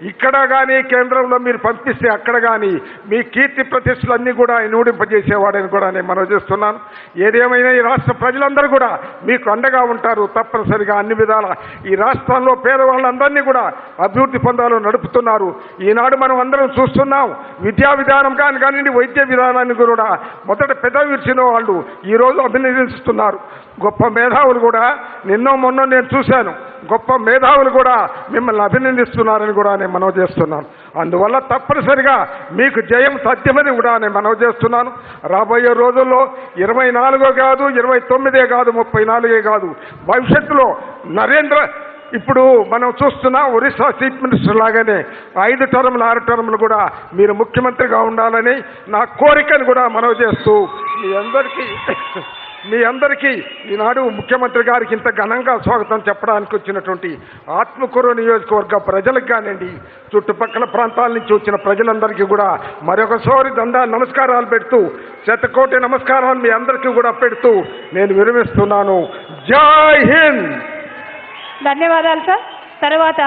ఇక్కడ కానీ కేంద్రంలో మీరు పంపిస్తే అక్కడ కానీ మీ కీర్తి ప్రతిష్టలన్నీ కూడా ఆయన ఊడింపజేసేవాడని కూడా నేను మనవి చేస్తున్నాను. ఏదేమైనా ఈ రాష్ట్ర ప్రజలందరూ కూడా మీకు అండగా ఉంటారు. తప్పనిసరిగా అన్ని విధాల ఈ రాష్ట్రంలో పేదవాళ్ళందరినీ కూడా అభివృద్ధి పొందాలని నడుపుతున్నారు. ఈనాడు మనం అందరం చూస్తున్నాం. విద్యా విధానం కానివ్వండి, వైద్య విధానాన్ని కూడా మొదట పెదవి విరిచిన వాళ్ళు ఈరోజు అభినందిస్తున్నారు. గొప్ప మేధావులు కూడా నిన్నో మొన్న నేను చూశాను. గొప్ప మేధావులు కూడా మిమ్మల్ని అభినందిస్తున్నారని కూడా నేను మనవి చేస్తున్నాను. అందువల్ల తప్పనిసరిగా మీకు జయం సత్యమని కూడా నేను మనవి చేస్తున్నాను. రాబోయే రోజుల్లో 24 కాదు, 29 కాదు, 34 కాదు, భవిష్యత్తులో ఇప్పుడు మనం చూస్తున్నా ఒరిస్సా చీఫ్ మినిస్టర్ లాగానే 5 టర్ములు 6 టర్ములు కూడా మీరు ముఖ్యమంత్రిగా ఉండాలని నా కోరికను కూడా మనవి చేస్తూ మీ అందరికీ ఈనాడు ముఖ్యమంత్రి గారికి ఇంత ఘనంగా స్వాగతం చెప్పడానికి వచ్చినటువంటి ఆత్మకూరు నియోజకవర్గ ప్రజలకు కానివ్వండి, చుట్టుపక్కల ప్రాంతాల నుంచి వచ్చిన ప్రజలందరికీ కూడా మరొకసారి నమస్కారాలు పెడుతూ, శతకోటి నమస్కారాలు మీ అందరికీ కూడా పెడుతూ నేను విరమిస్తున్నాను. జై హింద్. ధన్యవాదాలు సార్. తర్వాత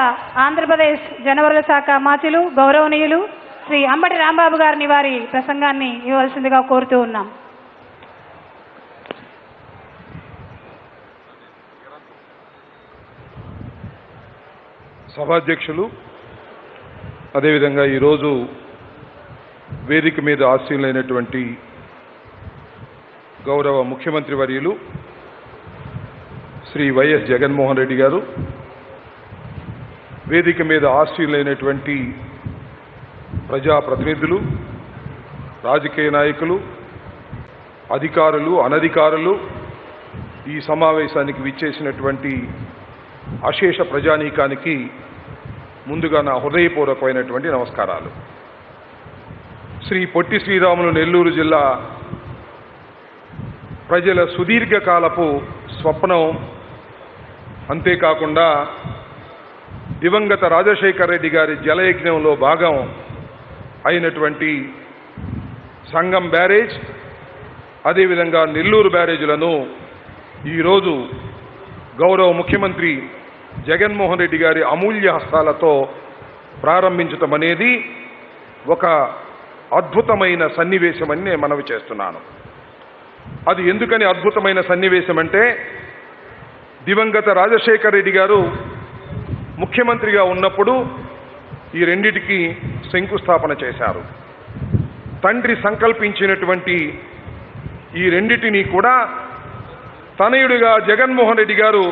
ఆంధ్రప్రదేశ్ జనవరుల శాఖ మాచులు గౌరవనీయులు శ్రీ అంబటి రాంబాబు గారిని వారి ప్రసంగాన్ని ఇవ్వాల్సిందిగా కోరుతూ ఉన్నాం. సభాధ్యక్షులు, అదేవిధంగా ఈరోజు వేదిక మీద ఆసీనులైనటువంటి గౌరవ ముఖ్యమంత్రి వర్యులు శ్రీ వైఎస్ జగన్మోహన్ రెడ్డి గారు, వేదిక మీద ఆసీనులైనటువంటి ప్రజాప్రతినిధులు, రాజకీయ నాయకులు, అధికారులు, అనధికారులు, ఈ సమావేశానికి విచ్చేసినటువంటి అశేష ప్రజానీకానికి ముందుగా నా హృదయపూర్వకమైనటువంటి నమస్కారాలు. శ్రీ పొట్టి శ్రీరాములు నెల్లూరు జిల్లా ప్రజల సుదీర్ఘకాలపు స్వప్నం, అంతేకాకుండా దివంగత రాజశేఖర రెడ్డి గారి జలయజ్ఞంలో భాగం అయినటువంటి సంగం బ్యారేజ్, అదేవిధంగా నెల్లూరు బ్యారేజీలను ఈరోజు గౌరవ ముఖ్యమంత్రి జగన్మోహన్ రెడ్డి గారి అమూల్య హస్తాలతో ప్రారంభించటం అనేది ఒక అద్భుతమైన సన్నివేశమని నేను మనవి చేస్తున్నాను. అది ఎందుకని అద్భుతమైన సన్నివేశం అంటే, దివంగత రాజశేఖర రెడ్డి గారు ముఖ్యమంత్రిగా ఉన్నప్పుడు ఈ రెండిటికి శంకుస్థాపన చేశారు. తండ్రి సంకల్పించినటువంటి ఈ రెండిటిని కూడా తనయుడిగా జగన్మోహన్ రెడ్డి గారు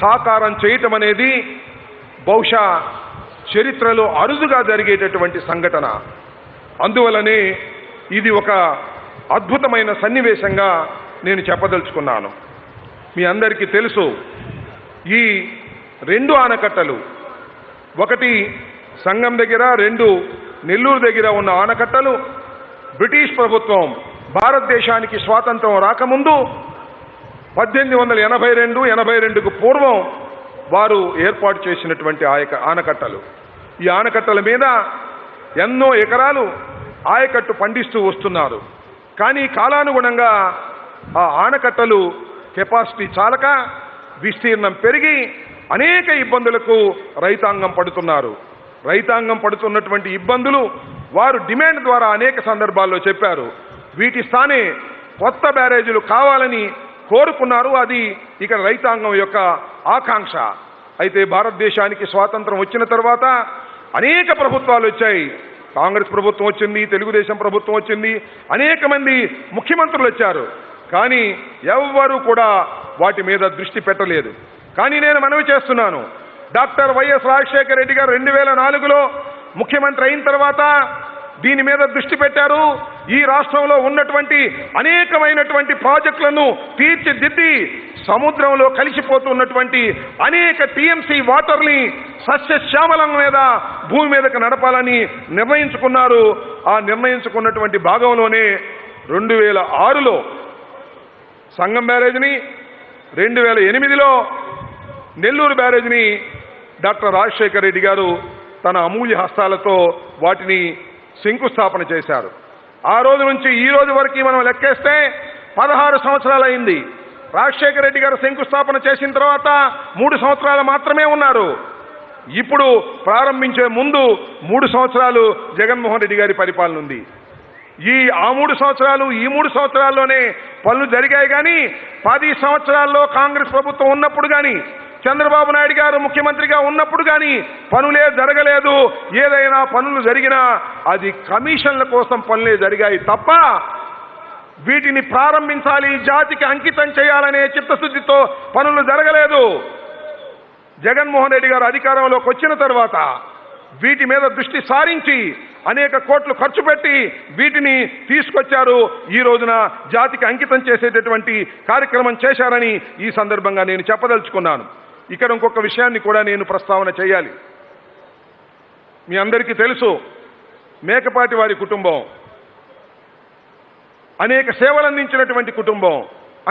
సాకారం చేయటం అనేది బహుశా చరిత్రలో అరుదుగా జరిగేటటువంటి సంఘటన. అందువలనే ఇది ఒక అద్భుతమైన సన్నివేశంగా నేను చెప్పదలుచుకున్నాను. మీ అందరికీ తెలుసు, ఈ 2 ఆనకట్టలు, ఒకటి సంగం దగ్గర, 2 నెల్లూరు దగ్గర ఉన్న ఆనకట్టలు బ్రిటిష్ ప్రభుత్వం భారతదేశానికి స్వాతంత్రం రాకముందు 1882-82కు పూర్వం వారు ఏర్పాటు చేసినటువంటి ఆనకట్టలు. ఈ ఆనకట్టల మీద ఎన్నో ఎకరాలు ఆయకట్టు పండిస్తూ వస్తున్నారు. కానీ కాలానుగుణంగా ఆ ఆనకట్టలు కెపాసిటీ చాలక విస్తీర్ణం పెరిగి అనేక ఇబ్బందులకు రైతాంగం పడుతున్నారు. రైతాంగం పడుతున్నటువంటి ఇబ్బందులు వారు డిమాండ్ ద్వారా అనేక సందర్భాల్లో చెప్పారు. వీటి స్థానే కొత్త బ్యారేజీలు కావాలని కోరుకున్నారు. అది ఇక రైతాంగం యొక్క ఆకాంక్ష. అయితే భారతదేశానికి స్వాతంత్రం వచ్చిన తర్వాత అనేక ప్రభుత్వాలు వచ్చాయి. కాంగ్రెస్ ప్రభుత్వం వచ్చింది, తెలుగుదేశం ప్రభుత్వం వచ్చింది, అనేక మంది ముఖ్యమంత్రులు వచ్చారు. కానీ ఎవ్వరూ కూడా వాటి మీద దృష్టి పెట్టలేదు. కానీ నేను మనవి చేస్తున్నాను, డాక్టర్ వైఎస్ రాజశేఖర రెడ్డి గారు 2004లో ముఖ్యమంత్రి అయిన తర్వాత దీని మీద దృష్టి పెట్టారు. ఈ రాష్ట్రంలో ఉన్నటువంటి అనేకమైనటువంటి ప్రాజెక్టులను తీర్చిదిద్ది సముద్రంలో కలిసిపోతున్నటువంటి అనేక టీఎంసీ వాటర్ని సస్యశ్యామలం మీద భూమి మీదకి నడపాలని నిర్ణయించుకున్నారు. ఆ నిర్ణయించుకున్నటువంటి భాగంలోనే 2006లో సంగం బ్యారేజ్ని, 2008లో నెల్లూరు బ్యారేజ్ని డాక్టర్ రాజశేఖర రెడ్డి గారు తన అమూల్య హస్తాలతో వాటిని శంకుస్థాపన చేశారు. ఆ రోజు నుంచి ఈ రోజు వరకు మనం లెక్కేస్తే 16 సంవత్సరాలు అయింది. రాజశేఖర రెడ్డి గారు శంకుస్థాపన చేసిన తర్వాత 3 సంవత్సరాలు మాత్రమే ఉన్నారు. ఇప్పుడు ప్రారంభించే ముందు 3 సంవత్సరాలు జగన్మోహన్ రెడ్డి గారి పరిపాలన ఉంది. ఆ 3 సంవత్సరాలు ఈ 3 సంవత్సరాల్లోనే పనులు జరిగాయి. కానీ 10 సంవత్సరాల్లో కాంగ్రెస్ ప్రభుత్వం ఉన్నప్పుడు కానీ చంద్రబాబు నాయుడు గారు ముఖ్యమంత్రిగా ఉన్నప్పుడు కానీ పనులే జరగలేదు. ఏదైనా పనులు జరిగినా అది కమిషన్ల కోసం పనులే జరిగాయి తప్ప వీటిని ప్రారంభించాలి, జాతికి అంకితం చేయాలనే చిత్తశుద్ధితో పనులు జరగలేదు. జగన్మోహన్ రెడ్డి గారు అధికారంలోకి వచ్చిన తర్వాత వీటి మీద దృష్టి సారించి అనేక కోట్లు ఖర్చు పెట్టి వీటిని తీసుకొచ్చారు. ఈ రోజున జాతికి అంకితం చేసేటటువంటి కార్యక్రమం చేశారని ఈ సందర్భంగా నేను చెప్పదలుచుకున్నాను. ఇక్కడ ఇంకొక విషయాన్ని కూడా నేను ప్రస్తావన చేయాలి. మీ అందరికీ తెలుసు, మేకపాటి వారి కుటుంబం అనేక సేవలు అందించినటువంటి కుటుంబం.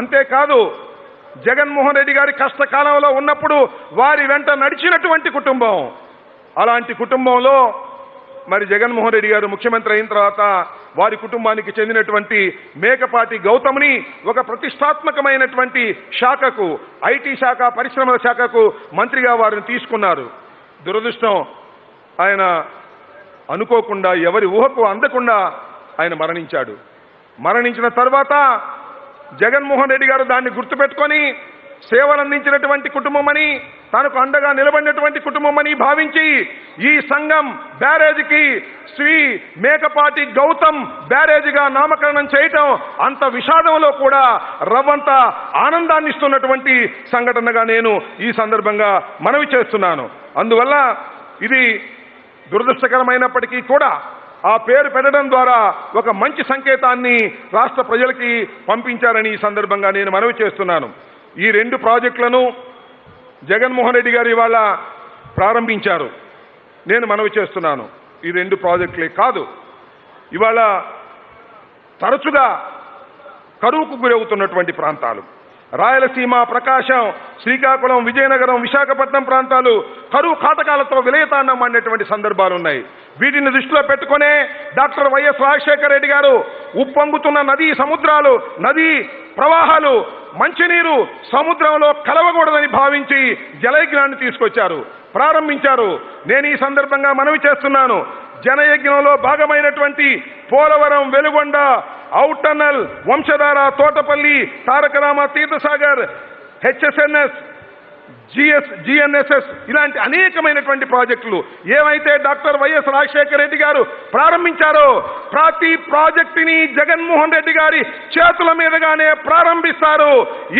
అంతేకాదు జగన్మోహన్ రెడ్డి గారి కష్టకాలంలో ఉన్నప్పుడు వారి వెంట నడిచినటువంటి కుటుంబం. అలాంటి కుటుంబంలో మరి జగన్మోహన్ రెడ్డి గారు ముఖ్యమంత్రి అయిన తర్వాత వారి కుటుంబానికి చెందినటువంటి మేకపాటి గౌతమ్ని ఒక ప్రతిష్టాత్మకమైనటువంటి శాఖకు, ఐటీ శాఖ, పరిశ్రమల శాఖకు మంత్రిగా వారిని తీసుకున్నారు. దురదృష్టం, ఆయన అనుకోకుండా ఎవరి ఊహకు అందకుండా ఆయన మరణించాడు. మరణించిన తర్వాత జగన్మోహన్ రెడ్డి గారు దాన్ని గుర్తుపెట్టుకొని సేవలు అందించినటువంటి కుటుంబమని, తనకు అండగా నిలబడినటువంటి కుటుంబమని భావించి ఈ సంఘం బ్యారేజీకి శ్రీ మేకపాటి గౌతమ్ బ్యారేజీగా నామకరణం చేయటం అంత విషాదంలో కూడా రవ్వంత ఆనందాన్ని ఇస్తున్నటువంటి సంఘటనగా నేను ఈ సందర్భంగా మనవి చేస్తున్నాను. అందువల్ల ఇది దురదృష్టకరమైనప్పటికీ కూడా ఆ పేరు పెట్టడం ద్వారా ఒక మంచి సంకేతాన్ని రాష్ట్ర ప్రజలకి పంపించారని ఈ సందర్భంగా నేను మనవి చేస్తున్నాను. ఈ 2 ప్రాజెక్టులను జగన్మోహన్ రెడ్డి గారు ఇవాళ ప్రారంభించారు. నేను మనవి చేస్తున్నాను, ఈ 2 ప్రాజెక్టులే కాదు, ఇవాళ తరచుగా కరువుకు గురవుతున్నటువంటి ప్రాంతాలు రాయలసీమ, ప్రకాశం, శ్రీకాకుళం, విజయనగరం, విశాఖపట్నం ప్రాంతాలు కరువు కాటకాలతో విలయతాండం అనేటువంటి సందర్భాలు ఉన్నాయి. వీటిని దృష్టిలో పెట్టుకునే డాక్టర్ వైఎస్ రాజశేఖర రెడ్డి గారు ఉప్పొంగుతున్న నదీ సముద్రాలు, నదీ ప్రవాహాలు, మంచినీరు సముద్రంలో కలవకూడదని భావించి జలయజ్ఞాన్ని తీసుకొచ్చారు, ప్రారంభించారు. నేను ఈ సందర్భంగా మనవి చేస్తున్నాను, జనయజ్ఞంలో భాగమైనటువంటి Polavaram, Veligonda, out tunnel, Vamsadhara, Thotapalli, Tarakarama, Theerthasagar, HSNS, GNSS ఇలాంటి అనేకమైనటువంటి ప్రాజెక్టులు ఏవైతే డాక్టర్ వైఎస్ రాజశేఖర రెడ్డి గారు ప్రారంభించారో ప్రతి ప్రాజెక్టుని జగన్మోహన్ రెడ్డి గారి చేతుల మీదుగానే ప్రారంభిస్తారు.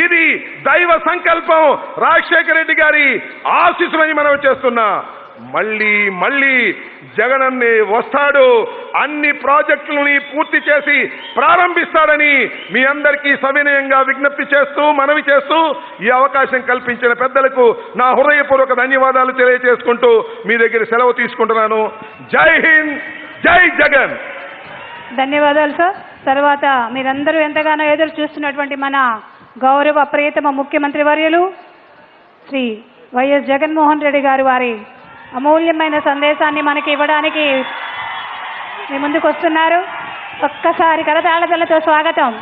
ఇది దైవ సంకల్పం, రాజశేఖర రెడ్డి గారి ఆశీస్సులని మనం చేస్తున్నా. మళ్ళీ మళ్ళీ జగనన్నే వస్తాడు, అన్ని ప్రాజెక్టులని పూర్తి చేసి ప్రారంభిస్తాడని మీ అందరికీ సవినయంగా విజ్ఞప్తి చేస్తూ, మనవి చేస్తూ ఈ అవకాశం కల్పించిన పెద్దలకు నా హృదయపూర్వక ధన్యవాదాలు తెలియజేసుకుంటూ మీ దగ్గర సెలవు తీసుకుంటున్నాను. జై హింద్, జై జగన్. ధన్యవాదాలు సార్. తర్వాత మీరందరూ ఎంతగానో ఎదురు చూస్తున్నటువంటి మన గౌరవ ప్రియతమ ముఖ్యమంత్రి వర్యులు శ్రీ వైఎస్ జగన్మోహన్ రెడ్డి గారు వారి అమూల్యమైన సందేశాన్ని మనకి ఇవ్వడానికి మీ ముందుకు వస్తున్నారు. ఒక్కసారి కరతాళతలతో స్వాగతం.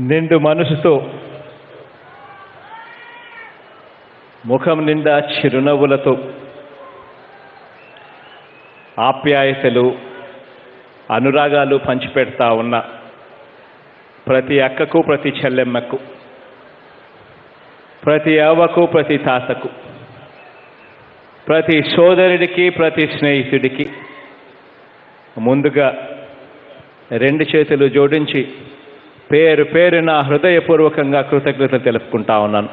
నిండు మనసుతో, ముఖం నిండా చిరునవ్వులతో, ఆప్యాయతలు, అనురాగాలు పంచిపెడతా ఉన్న ప్రతి అక్కకు, ప్రతి చెల్లెమ్మకు, ప్రతి అవ్వకు, ప్రతి తాతకు, ప్రతి సోదరుడికి, ప్రతి స్నేహితుడికి ముందుగా 2 చేతులు జోడించి పేరు పేరున హృదయపూర్వకంగా కృతజ్ఞతలు తెలుపుకుంటా ఉన్నాను.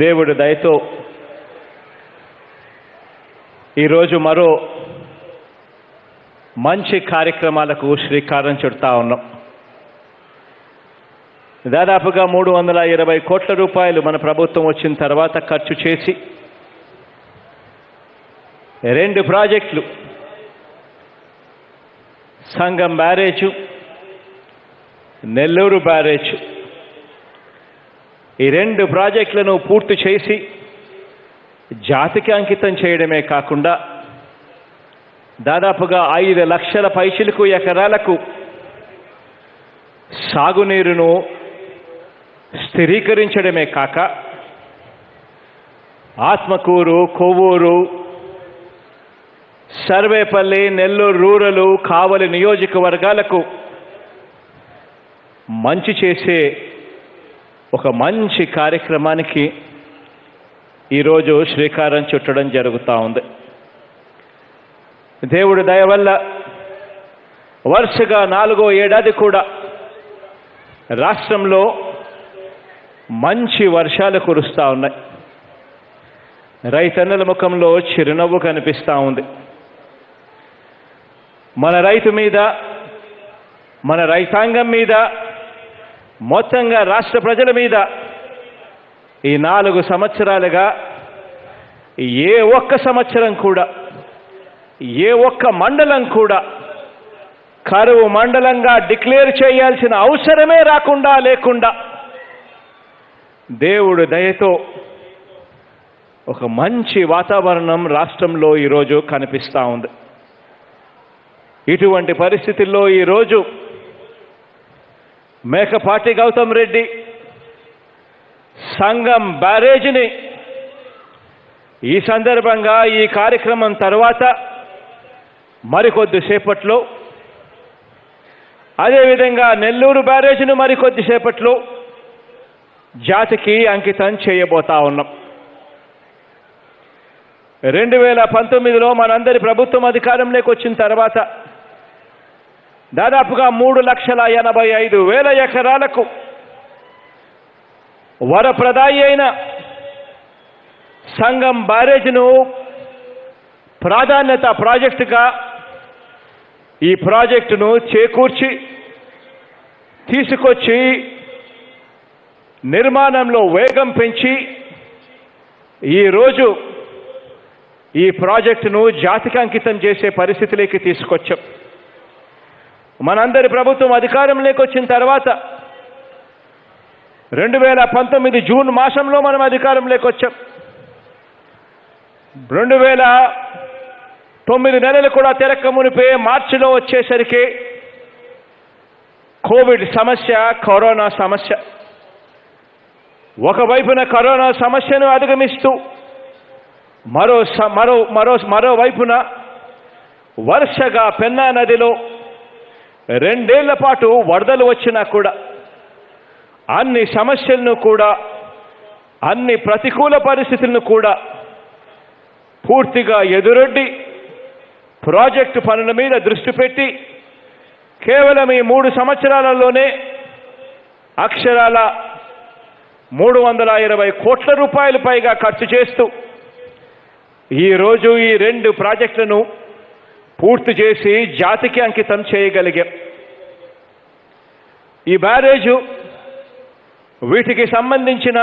దేవుడి దయతో ఈరోజు మరో మంచి కార్యక్రమాలకు శ్రీకారం చుడతా ఉన్నాం. దాదాపుగా 320 కోట్ల రూపాయలు మన ప్రభుత్వం వచ్చిన తర్వాత ఖర్చు చేసి 2 ప్రాజెక్టులు, సంగం బ్యారేజు, నెల్లూరు బ్యారేజ్, ఈ 2 ప్రాజెక్టులను పూర్తి చేసి జాతికి అంకితం చేయడమే కాకుండా దాదాపుగా 5 లక్షల పైచిలకు ఎకరాలకు సాగునీరును స్థిరీకరించడమే కాక ఆత్మకూరు, కొవ్వూరు, సర్వేపల్లి, నెల్లూరు రూరల్, కావలి నియోజకవర్గాలకు మంచి చేసే ఒక మంచి కార్యక్రమానికి ఈరోజు శ్రీకారం చుట్టడం జరుగుతూ ఉంది. దేవుడి దయ వల్ల వరుసగా 4వ ఏడాది కూడా రాష్ట్రంలో మంచి వర్షాలు కురుస్తూ ఉన్నాయి. రైతన్నల ముఖంలో చిరునవ్వు కనిపిస్తూ ఉంది. మన రైతు మీద, మన రైతాంగం మీద, మొత్తంగా రాష్ట్ర ప్రజల మీద ఈ 4 సంవత్సరాలుగా ఏ ఒక్క సంవత్సరం కూడా, ఏ ఒక్క మండలం కూడా కరువు మండలంగా డిక్లేర్ చేయాల్సిన అవసరమే లేకుండా దేవుడి దయతో ఒక మంచి వాతావరణం రాష్ట్రంలో ఈరోజు కనిపిస్తూ ఉంది. ఇటువంటి పరిస్థితుల్లో ఈరోజు మేకపాటి గౌతమ్ రెడ్డి సంగం బ్యారేజీని ఈ సందర్భంగా ఈ కార్యక్రమం తర్వాత మరికొద్దిసేపట్లో, అదేవిధంగా నెల్లూరు బ్యారేజీని మరికొద్దిసేపట్లో జాతికి అంకితం చేయబోతా ఉన్నాం. 2019లో మనందరి ప్రభుత్వం అధికారంలోకి వచ్చిన తర్వాత దాదాపుగా 3,85,000 ఎకరాలకు వరప్రదాయి అయిన సంగం బ్యారేజ్ను ప్రాధాన్యత ప్రాజెక్టుగా ఈ ప్రాజెక్టును చేకూర్చి తీసుకొచ్చి నిర్మాణంలో వేగం పెంచి ఈరోజు ఈ ప్రాజెక్టును జాతికి అంకితం చేసే పరిస్థితిలోకి తీసుకొచ్చాం. మనందరి ప్రభుత్వం అధికారంలోకి వచ్చిన తర్వాత 2019 జూన్ మాసంలో మనం అధికారంలోకి వచ్చాం. 2009 నెలలు కూడా తిరక్క మునిపే మార్చిలో వచ్చేసరికి కోవిడ్ సమస్య, కరోనా సమస్య, ఒకవైపున కరోనా సమస్యను అధిగమిస్తూ మరోవైపున వరుసగా పెన్నా నదిలో 2 ఏళ్ల పాటు వరదలు వచ్చినా కూడా అన్ని సమస్యలను కూడా, అన్ని ప్రతికూల పరిస్థితులను కూడా పూర్తిగా ఎదురొడ్డి ప్రాజెక్టు పనుల మీద దృష్టి పెట్టి కేవలం ఈ 3 సంవత్సరాలలోనే అక్షరాల 320 కోట్ల రూపాయలు పైగా ఖర్చు చేస్తూ ఈరోజు ఈ 2 ప్రాజెక్టులను పూర్తి చేసి జాతికి అంకితం చేయగలిగాం. ఈ బ్యారేజు వీటికి సంబంధించిన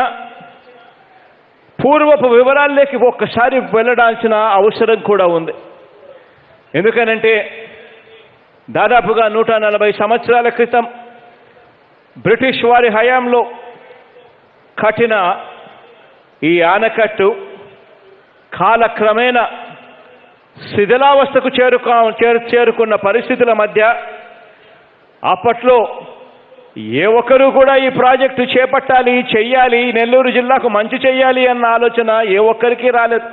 పూర్వపు వివరాల్లోకి ఒక్కసారి వెళ్ళడాల్సిన అవసరం కూడా ఉంది. ఎందుకనంటే దాదాపుగా 140 సంవత్సరాల క్రితం బ్రిటిష్ వారి హయాంలో కట్టిన ఈ ఆనకట్టు కాలక్రమేణా శిథిలావస్థకు చేరుకున్న పరిస్థితుల మధ్య అప్పట్లో ఏ ఒక్కరూ కూడా ఈ ప్రాజెక్టు చేపట్టాలి, చెయ్యాలి, నెల్లూరు జిల్లాకు మంచి చెయ్యాలి అన్న ఆలోచన ఏ ఒక్కరికి రాలేదు.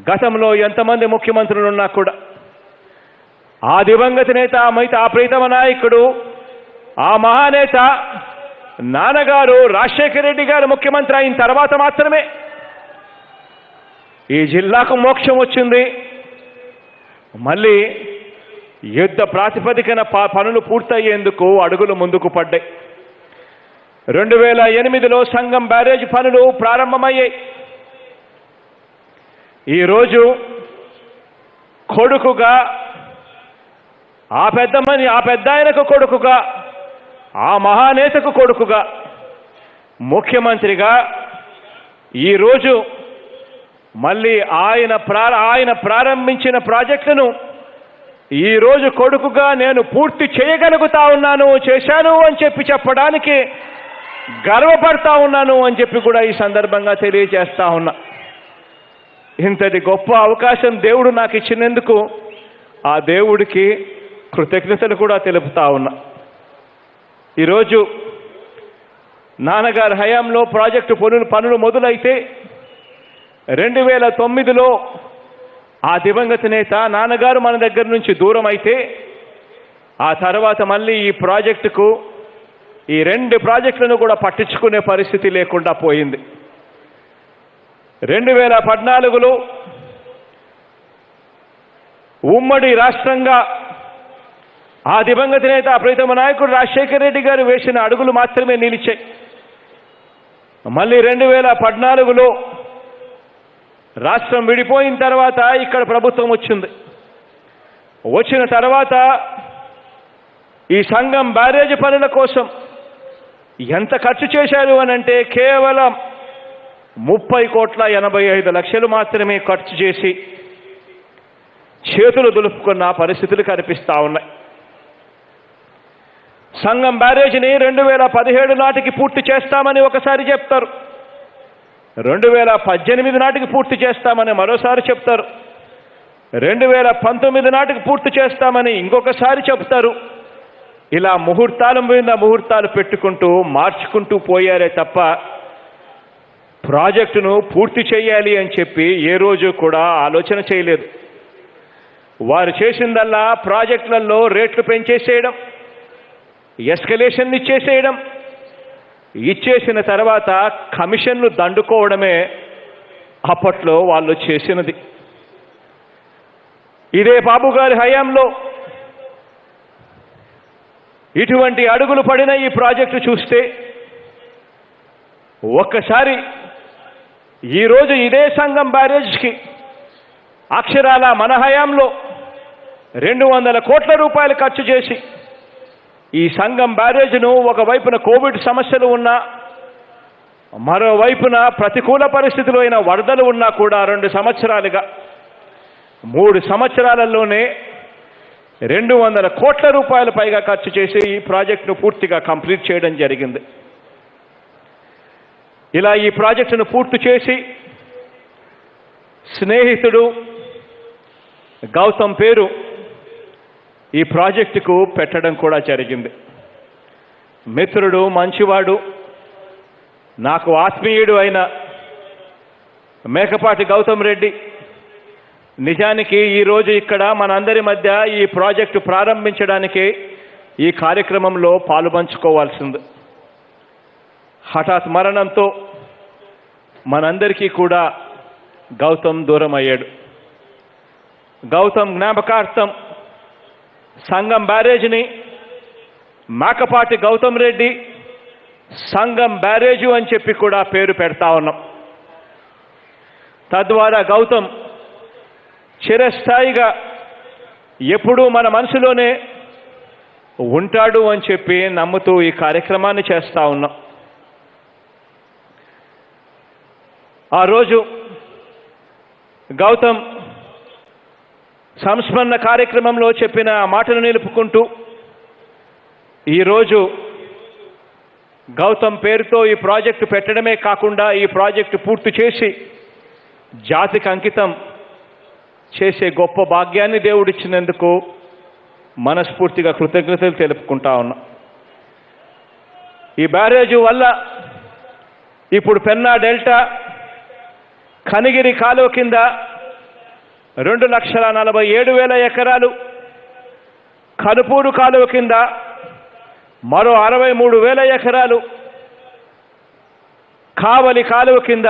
గతంలో ఎంతమంది ముఖ్యమంత్రులు ఉన్నా కూడా ఆ దివంగత నేత, ఆ ప్రీతమ నాయకుడు, ఆ మహానేత నాన్నగారు రాజశేఖర రెడ్డి గారు ముఖ్యమంత్రి అయిన తర్వాత మాత్రమే ఈ జిల్లాకు మోక్షం వచ్చింది. మళ్ళీ యుద్ధ ప్రాతిపదికన పనులు పూర్తయ్యేందుకు అడుగులు ముందుకు పడ్డాయి. 2008లో సంగం బ్యారేజ్ పనులు ప్రారంభమయ్యాయి. ఈరోజు కొడుకుగా ఆ పెద్ద ఆయనకు కొడుకుగా, ఆ మహానేతకు కొడుకుగా, ముఖ్యమంత్రిగా ఈరోజు మళ్ళీ ఆయన ప్రారంభించిన ప్రాజెక్టును ఈరోజు కొడుకుగా నేను పూర్తి చేయగలుగుతా ఉన్నాను, చేశాను అని చెప్పడానికి గర్వపడతా ఉన్నాను అని చెప్పి కూడా ఈ సందర్భంగా తెలియజేస్తా ఉన్నా. ఇంతటి గొప్ప అవకాశం దేవుడు నాకు ఇచ్చినందుకు ఆ దేవుడికి కృతజ్ఞతలు కూడా తెలుపుతా ఉన్నా. ఈరోజు నాన్నగారి హయాంలో ప్రాజెక్టు పనులు మొదలైతే 2009లో ఆ దివంగత నేత నాన్నగారు మన దగ్గర నుంచి దూరం అయితే ఆ తర్వాత మళ్ళీ ఈ ప్రాజెక్టుకు ఈ 2 ప్రాజెక్టులను కూడా పట్టించుకునే పరిస్థితి లేకుండా పోయింది. 2014లో ఉమ్మడి రాష్ట్రంగా ఆ దివంగత నేత ప్రీతమ నాయకుడు రాజశేఖర రెడ్డి గారు వేసిన అడుగులు మాత్రమే నిలిచాయి. మళ్ళీ 2014లో రాష్ట్రం విడిపోయిన తర్వాత ఇక్కడ ప్రభుత్వం వచ్చిన తర్వాత ఈ సంగం బ్యారేజ్ పనుల కోసం ఎంత ఖర్చు చేశారు అనంటే కేవలం 30,85,00,000 మాత్రమే ఖర్చు చేసి చేతులు దులుపుకున్న పరిస్థితులు కనిపిస్తా ఉన్నాయి. సంగం బ్యారేజ్ని 2017 నాటికి పూర్తి చేస్తామని ఒకసారి చెప్తారు, 2018 నాటికి పూర్తి చేస్తామని మరోసారి చెప్తారు, 2019 నాటికి పూర్తి చేస్తామని ఇంకొకసారి చెప్తారు. ఇలా ముహూర్తాల మీద ముహూర్తాలు పెట్టుకుంటూ మార్చుకుంటూ పోయారే తప్ప ప్రాజెక్టును పూర్తి చేయాలి అని చెప్పి ఏ రోజు కూడా ఆలోచన చేయలేదు. వారు చేసిందల్లా ప్రాజెక్టులలో రేట్లు పెంచేసేయడం, ఎస్కలేషన్ ఇచ్చేసిన తర్వాత కమిషన్లు దండుకోవడమే అప్పట్లో వాళ్ళు చేసినది. ఇదే బాబు గారి హయాంలో ఇటువంటి అడుగులు పడిన ఈ ప్రాజెక్టు చూస్తే ఒక్కసారి ఈరోజు ఇదే సంగం బ్యారేజ్కి అక్షరాల మన హయాంలో 200 కోట్ల రూపాయలు ఖర్చు చేసి ఈ సంగం బ్యారేజ్ను ఒకవైపున కోవిడ్ సమస్యలు ఉన్నా, మరోవైపున ప్రతికూల పరిస్థితులు అయిన వరదలు ఉన్నా కూడా 2 సంవత్సరాలుగా 3 సంవత్సరాలలోనే 200 కోట్ల రూపాయల పైగా ఖర్చు చేసి ఈ ప్రాజెక్టును పూర్తిగా కంప్లీట్ చేయడం జరిగింది. ఇలా ఈ ప్రాజెక్టును పూర్తి చేసి స్నేహితుడు గౌతమ్ పేరు ఈ ప్రాజెక్టుకు పెట్టడం కూడా జరిగింది. మిత్రుడు, మంచివాడు, నాకు ఆత్మీయుడు అయిన మేకపాటి గౌతమ్ రెడ్డి నిజానికి ఈరోజు ఇక్కడ మనందరి మధ్య ఈ ప్రాజెక్టు ప్రారంభించడానికి ఈ కార్యక్రమంలో పాలుపంచుకోవాల్సింది. హఠాత్ మరణంతో మనందరికీ కూడా గౌతమ్ దూరం అయ్యాడు. గౌతమ్ జ్ఞాపకార్థం సంగం బ్యారేజ్ని మేకపాటి గౌతమ్ రెడ్డి సంగం బ్యారేజు అని చెప్పి కూడా పేరు పెడతా ఉన్నాం. తద్వారా గౌతమ్ చిరస్థాయిగా ఎప్పుడూ మన మనసులోనే ఉంటాడు అని చెప్పి నమ్ముతూ ఈ కార్యక్రమాన్ని చేస్తా ఉన్నాం. ఆ రోజు గౌతమ్ సంస్మరణ కార్యక్రమంలో చెప్పిన మాటను నిలుపుకుంటూ ఈరోజు గౌతమ్ పేరుతో ఈ ప్రాజెక్టు పెట్టడమే కాకుండా ఈ ప్రాజెక్టు పూర్తి చేసి జాతికి అంకితం చేసే గొప్ప భాగ్యాన్ని దేవుడిచ్చినందుకు మనస్ఫూర్తిగా కృతజ్ఞతలు తెలుపుకుంటా ఉన్నాం. ఈ బ్యారేజు వల్ల ఇప్పుడు పెన్నా డెల్టా కనిగిరి కాలువ కింద 2,47,000 ఎకరాలు, కనుపూరు కాలువ కింద మరో 63,000 ఎకరాలు, కావలి కాలువ కింద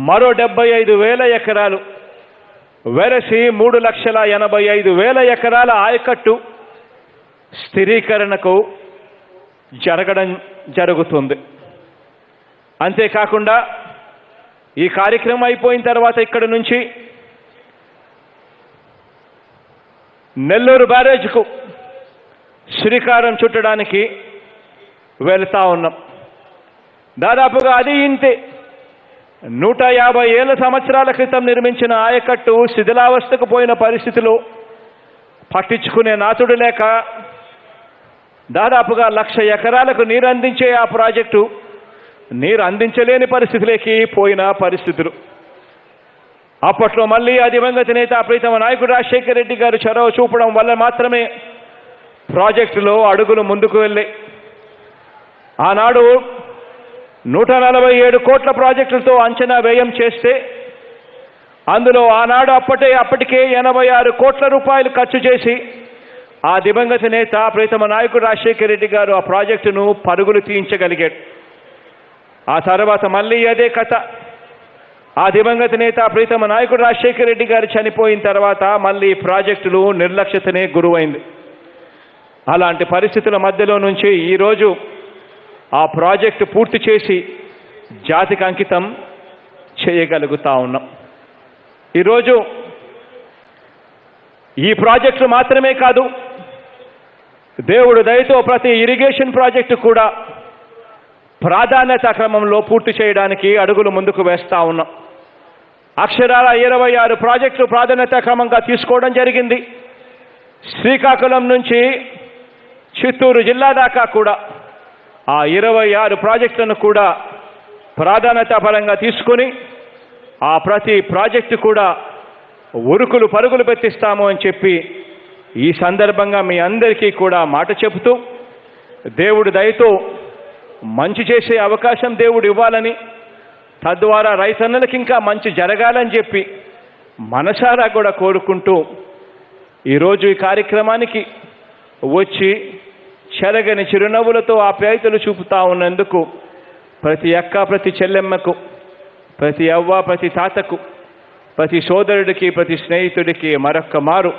మరో 75,000 ఎకరాలు, వెరసి 3,85,000 ఎకరాల ఆయకట్టు స్థిరీకరణకు జరగడం జరుగుతుంది. అంతేకాకుండా ఈ కార్యక్రమం అయిపోయిన తర్వాత ఇక్కడి నుంచి నెల్లూరు బ్యారేజ్కు శ్రీకారం చుట్టడానికి వెళ్తా ఉన్నాం. దాదాపుగా అది ఇంతే. 150 సంవత్సరాల క్రితం నిర్మించిన ఆయకట్టు శిథిలావస్థకు పోయిన పరిస్థితిలో పట్టించుకునే నాతుడు లేక దాదాపుగా 1,00,000 ఎకరాలకు నీరు అందించే ఆ ప్రాజెక్టు నీరు అందించలేని పరిస్థితిలోకి పోయిన పరిస్థితులు. అప్పట్లో మళ్ళీ ఆ దివంగత నేత ప్రీతమ నాయకుడు రాజశేఖర రెడ్డి గారు చొరవ చూపడం వల్ల మాత్రమే ప్రాజెక్టులో అడుగులు ముందుకు వెళ్ళాయి. ఆనాడు 147 కోట్ల ప్రాజెక్టులతో అంచనా వ్యయం చేస్తే అందులో ఆనాడు అప్పటికే 86 కోట్ల రూపాయలు ఖర్చు చేసి ఆ దివంగత నేత ప్రీతమ నాయకుడు రాజశేఖర రెడ్డి గారు ఆ ప్రాజెక్టును పరుగులు తీయించగలిగాడు. ఆ తర్వాత మళ్ళీ అదే కథ. ఆ దివంగత నేత ప్రీతమ నాయకుడు రాజశేఖర రెడ్డి గారు చనిపోయిన తర్వాత మళ్ళీ ప్రాజెక్టులు నిర్లక్ష్యతనే గురువైంది. అలాంటి పరిస్థితుల మధ్యలో నుంచి ఈరోజు ఆ ప్రాజెక్టు పూర్తి చేసి జాతికి అంకితం చేయగలుగుతా ఉన్నాం. ఈరోజు ఈ ప్రాజెక్టు మాత్రమే కాదు, దేవుడు దయతో ప్రతి ఇరిగేషన్ ప్రాజెక్టు కూడా ప్రాధాన్యత క్రమంలో పూర్తి చేయడానికి అడుగులు ముందుకు వేస్తా ఉన్నాం. అక్షరాల 26 ప్రాజెక్టులు ప్రాధాన్యత క్రమంగా తీసుకోవడం జరిగింది. శ్రీకాకుళం నుంచి చిత్తూరు జిల్లా దాకా కూడా ఆ 26 ప్రాజెక్టులను కూడా ప్రాధాన్యత పరంగా తీసుకుని ఆ ప్రతి ప్రాజెక్టు కూడా ఉరుకులు పరుగులు పెట్టిస్తాము అని చెప్పి ఈ సందర్భంగా మీ అందరికీ కూడా మాట చెబుతూ దేవుడి దయతో మంచి చేసే అవకాశం దేవుడు ఇవ్వాలని, తద్వారా రైతన్నలకి ఇంకా మంచి జరగాలని చెప్పి మనసారా కూడా కోరుకుంటూ ఈరోజు ఈ కార్యక్రమానికి వచ్చి చెరగని చిరునవ్వులతో ఆప్యాయతలు చూపుతా ఉన్నందుకు ప్రతి అక్క, ప్రతి చెల్లెమ్మకు, ప్రతి అవ్వ, ప్రతి తాతకు, ప్రతి సోదరుడికి, ప్రతి స్నేహితుడికి మరొక్క మారు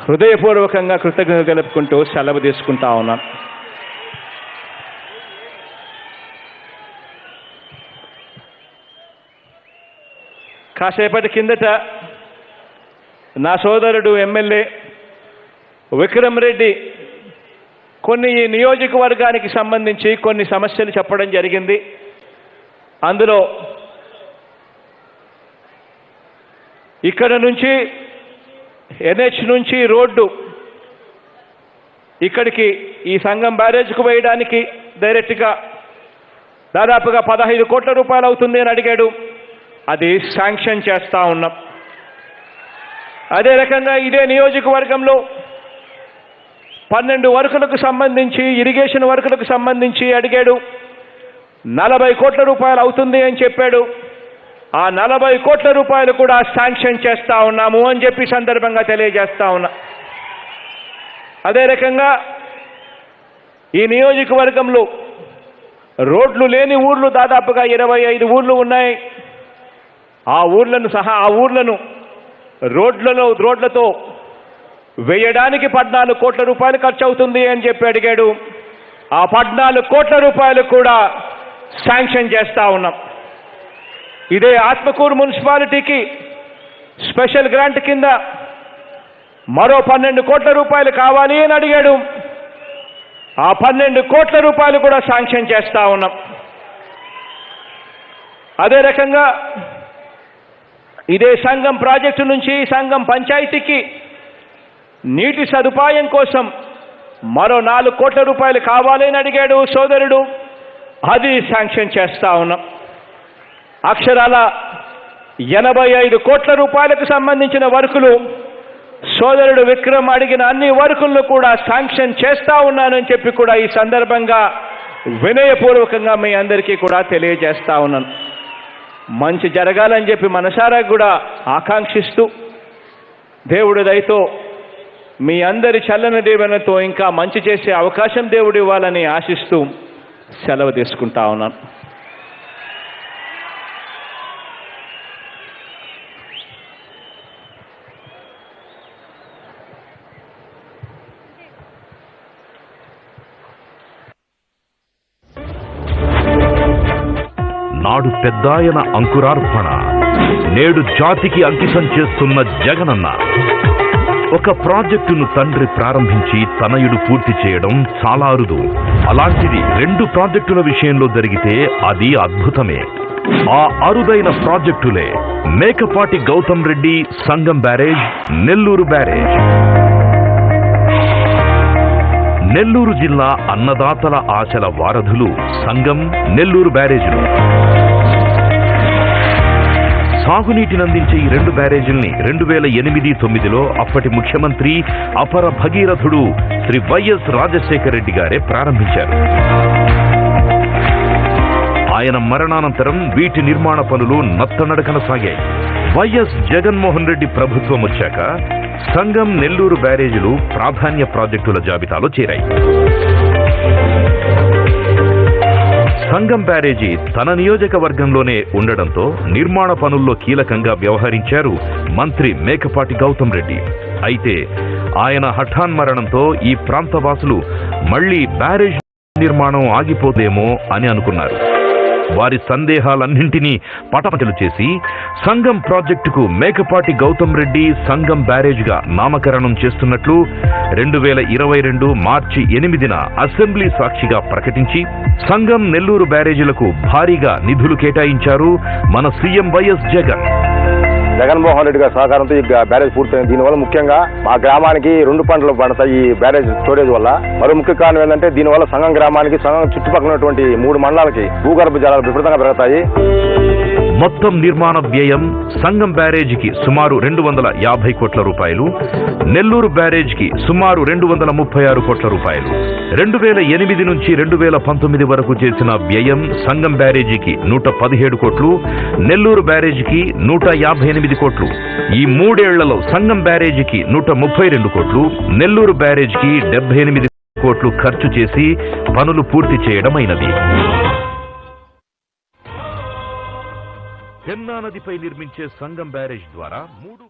హృదయపూర్వకంగా కృతజ్ఞత తెలుపుకుంటూ సెలవు తీసుకుంటా ఉన్నాను. కాసేపటి కిందట నా సోదరుడు ఎమ్మెల్యే విక్రమ్ రెడ్డి కొన్ని ఈ నియోజకవర్గానికి సంబంధించి కొన్ని సమస్యలు చెప్పడం జరిగింది. అందులో ఇక్కడ నుంచి ఎన్హెచ్ నుంచి రోడ్డు ఇక్కడికి ఈ సంగం బ్యారేజ్కు వేయడానికి డైరెక్ట్గా దాదాపుగా 15 కోట్ల రూపాయలు అవుతుంది అని అడిగాడు. అది శాంక్షన్ చేస్తా ఉన్నాం. అదే రకంగా ఇదే నియోజకవర్గంలో 12 వర్కులకు సంబంధించి ఇరిగేషన్ వర్కులకు సంబంధించి అడిగాడు. 40 కోట్ల రూపాయలు అవుతుంది అని చెప్పాడు. ఆ 40 కోట్ల రూపాయలు కూడా శాంక్షన్ చేస్తా ఉన్నాము అని చెప్పి సందర్భంగా తెలియజేస్తా ఉన్నా. అదే రకంగా ఈ నియోజకవర్గంలో రోడ్లు లేని ఊర్లు దాదాపుగా 25 ఊర్లు ఉన్నాయి. ఆ ఊర్లను రోడ్లతో వేయడానికి 14 కోట్ల రూపాయలు ఖర్చు అవుతుంది అని చెప్పి అడిగాడు. ఆ 14 కోట్ల రూపాయలు కూడా శాంక్షన్ చేస్తా ఉన్నాం. ఇదే ఆత్మకూరు మున్సిపాలిటీకి స్పెషల్ గ్రాంట్ కింద మరో 12 కోట్ల రూపాయలు కావాలి అని అడిగాడు. ఆ 12 కోట్ల రూపాయలు కూడా శాంక్షన్ చేస్తా ఉన్నాం. అదే రకంగా ఇదే సంగం ప్రాజెక్టు నుంచి సంగం పంచాయతీకి నీటి సదుపాయం కోసం మరో 4 కోట్ల రూపాయలు కావాలి అని అడిగాడు సోదరుడు. అది శాంక్షన్ చేస్తా ఉన్నాం. అక్షరాల 85 కోట్ల రూపాయలకు సంబంధించిన వర్కులు సోదరుడు విక్రమ్ అడిగిన అన్ని వర్కులను కూడా శాంక్షన్ చేస్తా ఉన్నానని చెప్పి కూడా ఈ సందర్భంగా వినయపూర్వకంగా మీ అందరికీ కూడా తెలియజేస్తా ఉన్నాను. మంచి జరగాలని చెప్పి మనసారా కూడా ఆకాంక్షిస్తూ దేవుడి దయతో మీ అందరి చల్లని దీవెనతో ఇంకా మంచి చేసే అవకాశం దేవుడు ఇవ్వాలని ఆశిస్తూ సెలవు తీసుకుంటా ఉన్నాను. నాడు పెద్దాయన అంకురార్పణ, నేడు జాతికి అంకితం చేస్తున్న జగనన్న. ఒక ప్రాజెక్టును తండ్రి ప్రారంభించి తనయుడు పూర్తి చేయడం చాలా అరుదు. అలాంటిది 2 ప్రాజెక్టుల విషయంలో జరిగితే అది అద్భుతమే. ఆ అరుదైన ప్రాజెక్టులే మేకపాటి గౌతమ్ రెడ్డి సంగం బ్యారేజ్, నెల్లూరు బ్యారేజ్. నెల్లూరు జిల్లా అన్నదాతల ఆశల వారధులు సంగం, నెల్లూరు బ్యారేజీలు. సాగునీటినందించే ఈ 2 బ్యారేజీల్ని 2008-9లో అప్పటి ముఖ్యమంత్రి అపర భగీరథుడు శ్రీ వైఎస్ రాజశేఖర రెడ్డి గారే ప్రారంభించారు. ఆయన మరణానంతరం వీటి నిర్మాణ పనులు నత్తనడకన సాగాయి. వైఎస్ జగన్మోహన్ రెడ్డి ప్రభుత్వం వచ్చాక సంగం, నెల్లూరు బ్యారేజీలు ప్రాధాన్య ప్రాజెక్టుల జాబితాలో చేరాయి. సంగం బ్యారేజీ తన నియోజకవర్గంలోనే ఉండడంతో నిర్మాణ పనుల్లో కీలకంగా వ్యవహరించారు మంత్రి మేకపాటి గౌతమ్ రెడ్డి. అయితే ఆయన హఠాన్మరణంతో ఈ ప్రాంతవాసులు మళ్లీ బ్యారేజ్ నిర్మాణం ఆగిపోదేమో అని అనుకున్నారు. వారి సందేహాలన్నింటినీ పటపటలు చేసి సంగం ప్రాజెక్టుకు మేకపాటి గౌతమ్ రెడ్డి సంగం బ్యారేజ్గా నామకరణం చేస్తున్నట్లు 2022 మార్చి 8న అసెంబ్లీ సాక్షిగా ప్రకటించి సంగం, నెల్లూరు బ్యారేజీలకు భారీగా నిధులు కేటాయించారు మన సీఎం వైఎస్ జగన్. జగన్మోహన్ రెడ్డి గారి సహకారంతో ఈ బ్యారేజ్ పూర్తయింది. దీనివల్ల ముఖ్యంగా మా గ్రామానికి 2 పంటలు పడతాయి ఈ బ్యారేజ్ స్టోరేజ్ వల్ల. మరో ముఖ్య కారణం ఏంటంటే దీనివల్ల సంగం గ్రామానికి, సంగం చుట్టుపక్కల ఉన్నటువంటి 3 మండలాలకి భూగర్భ జలాలు విపరీతంగా పెరుగుతాయి. మొత్తం నిర్మాణ వ్యయం సంగం బ్యారేజీకి సుమారు 250 కోట్ల రూపాయలు, నెల్లూరు బ్యారేజ్కి సుమారు 236 కోట్ల రూపాయలు. 2008 నుంచి 2019 వరకు చేసిన వ్యయం సంగం బ్యారేజీకి 117 కోట్లు, నెల్లూరు బ్యారేజీకి 158 కోట్లు. ఈ 3 ఏళ్లలో సంగం బ్యారేజీకి 132 కోట్లు, నెల్లూరు బ్యారేజ్కి 78 కోట్లు ఖర్చు చేసి పనులు పూర్తి చేయడమైనది. పెన్నా నదిపై నిర్మించే సంగం బ్యారేజ్ ద్వారా 3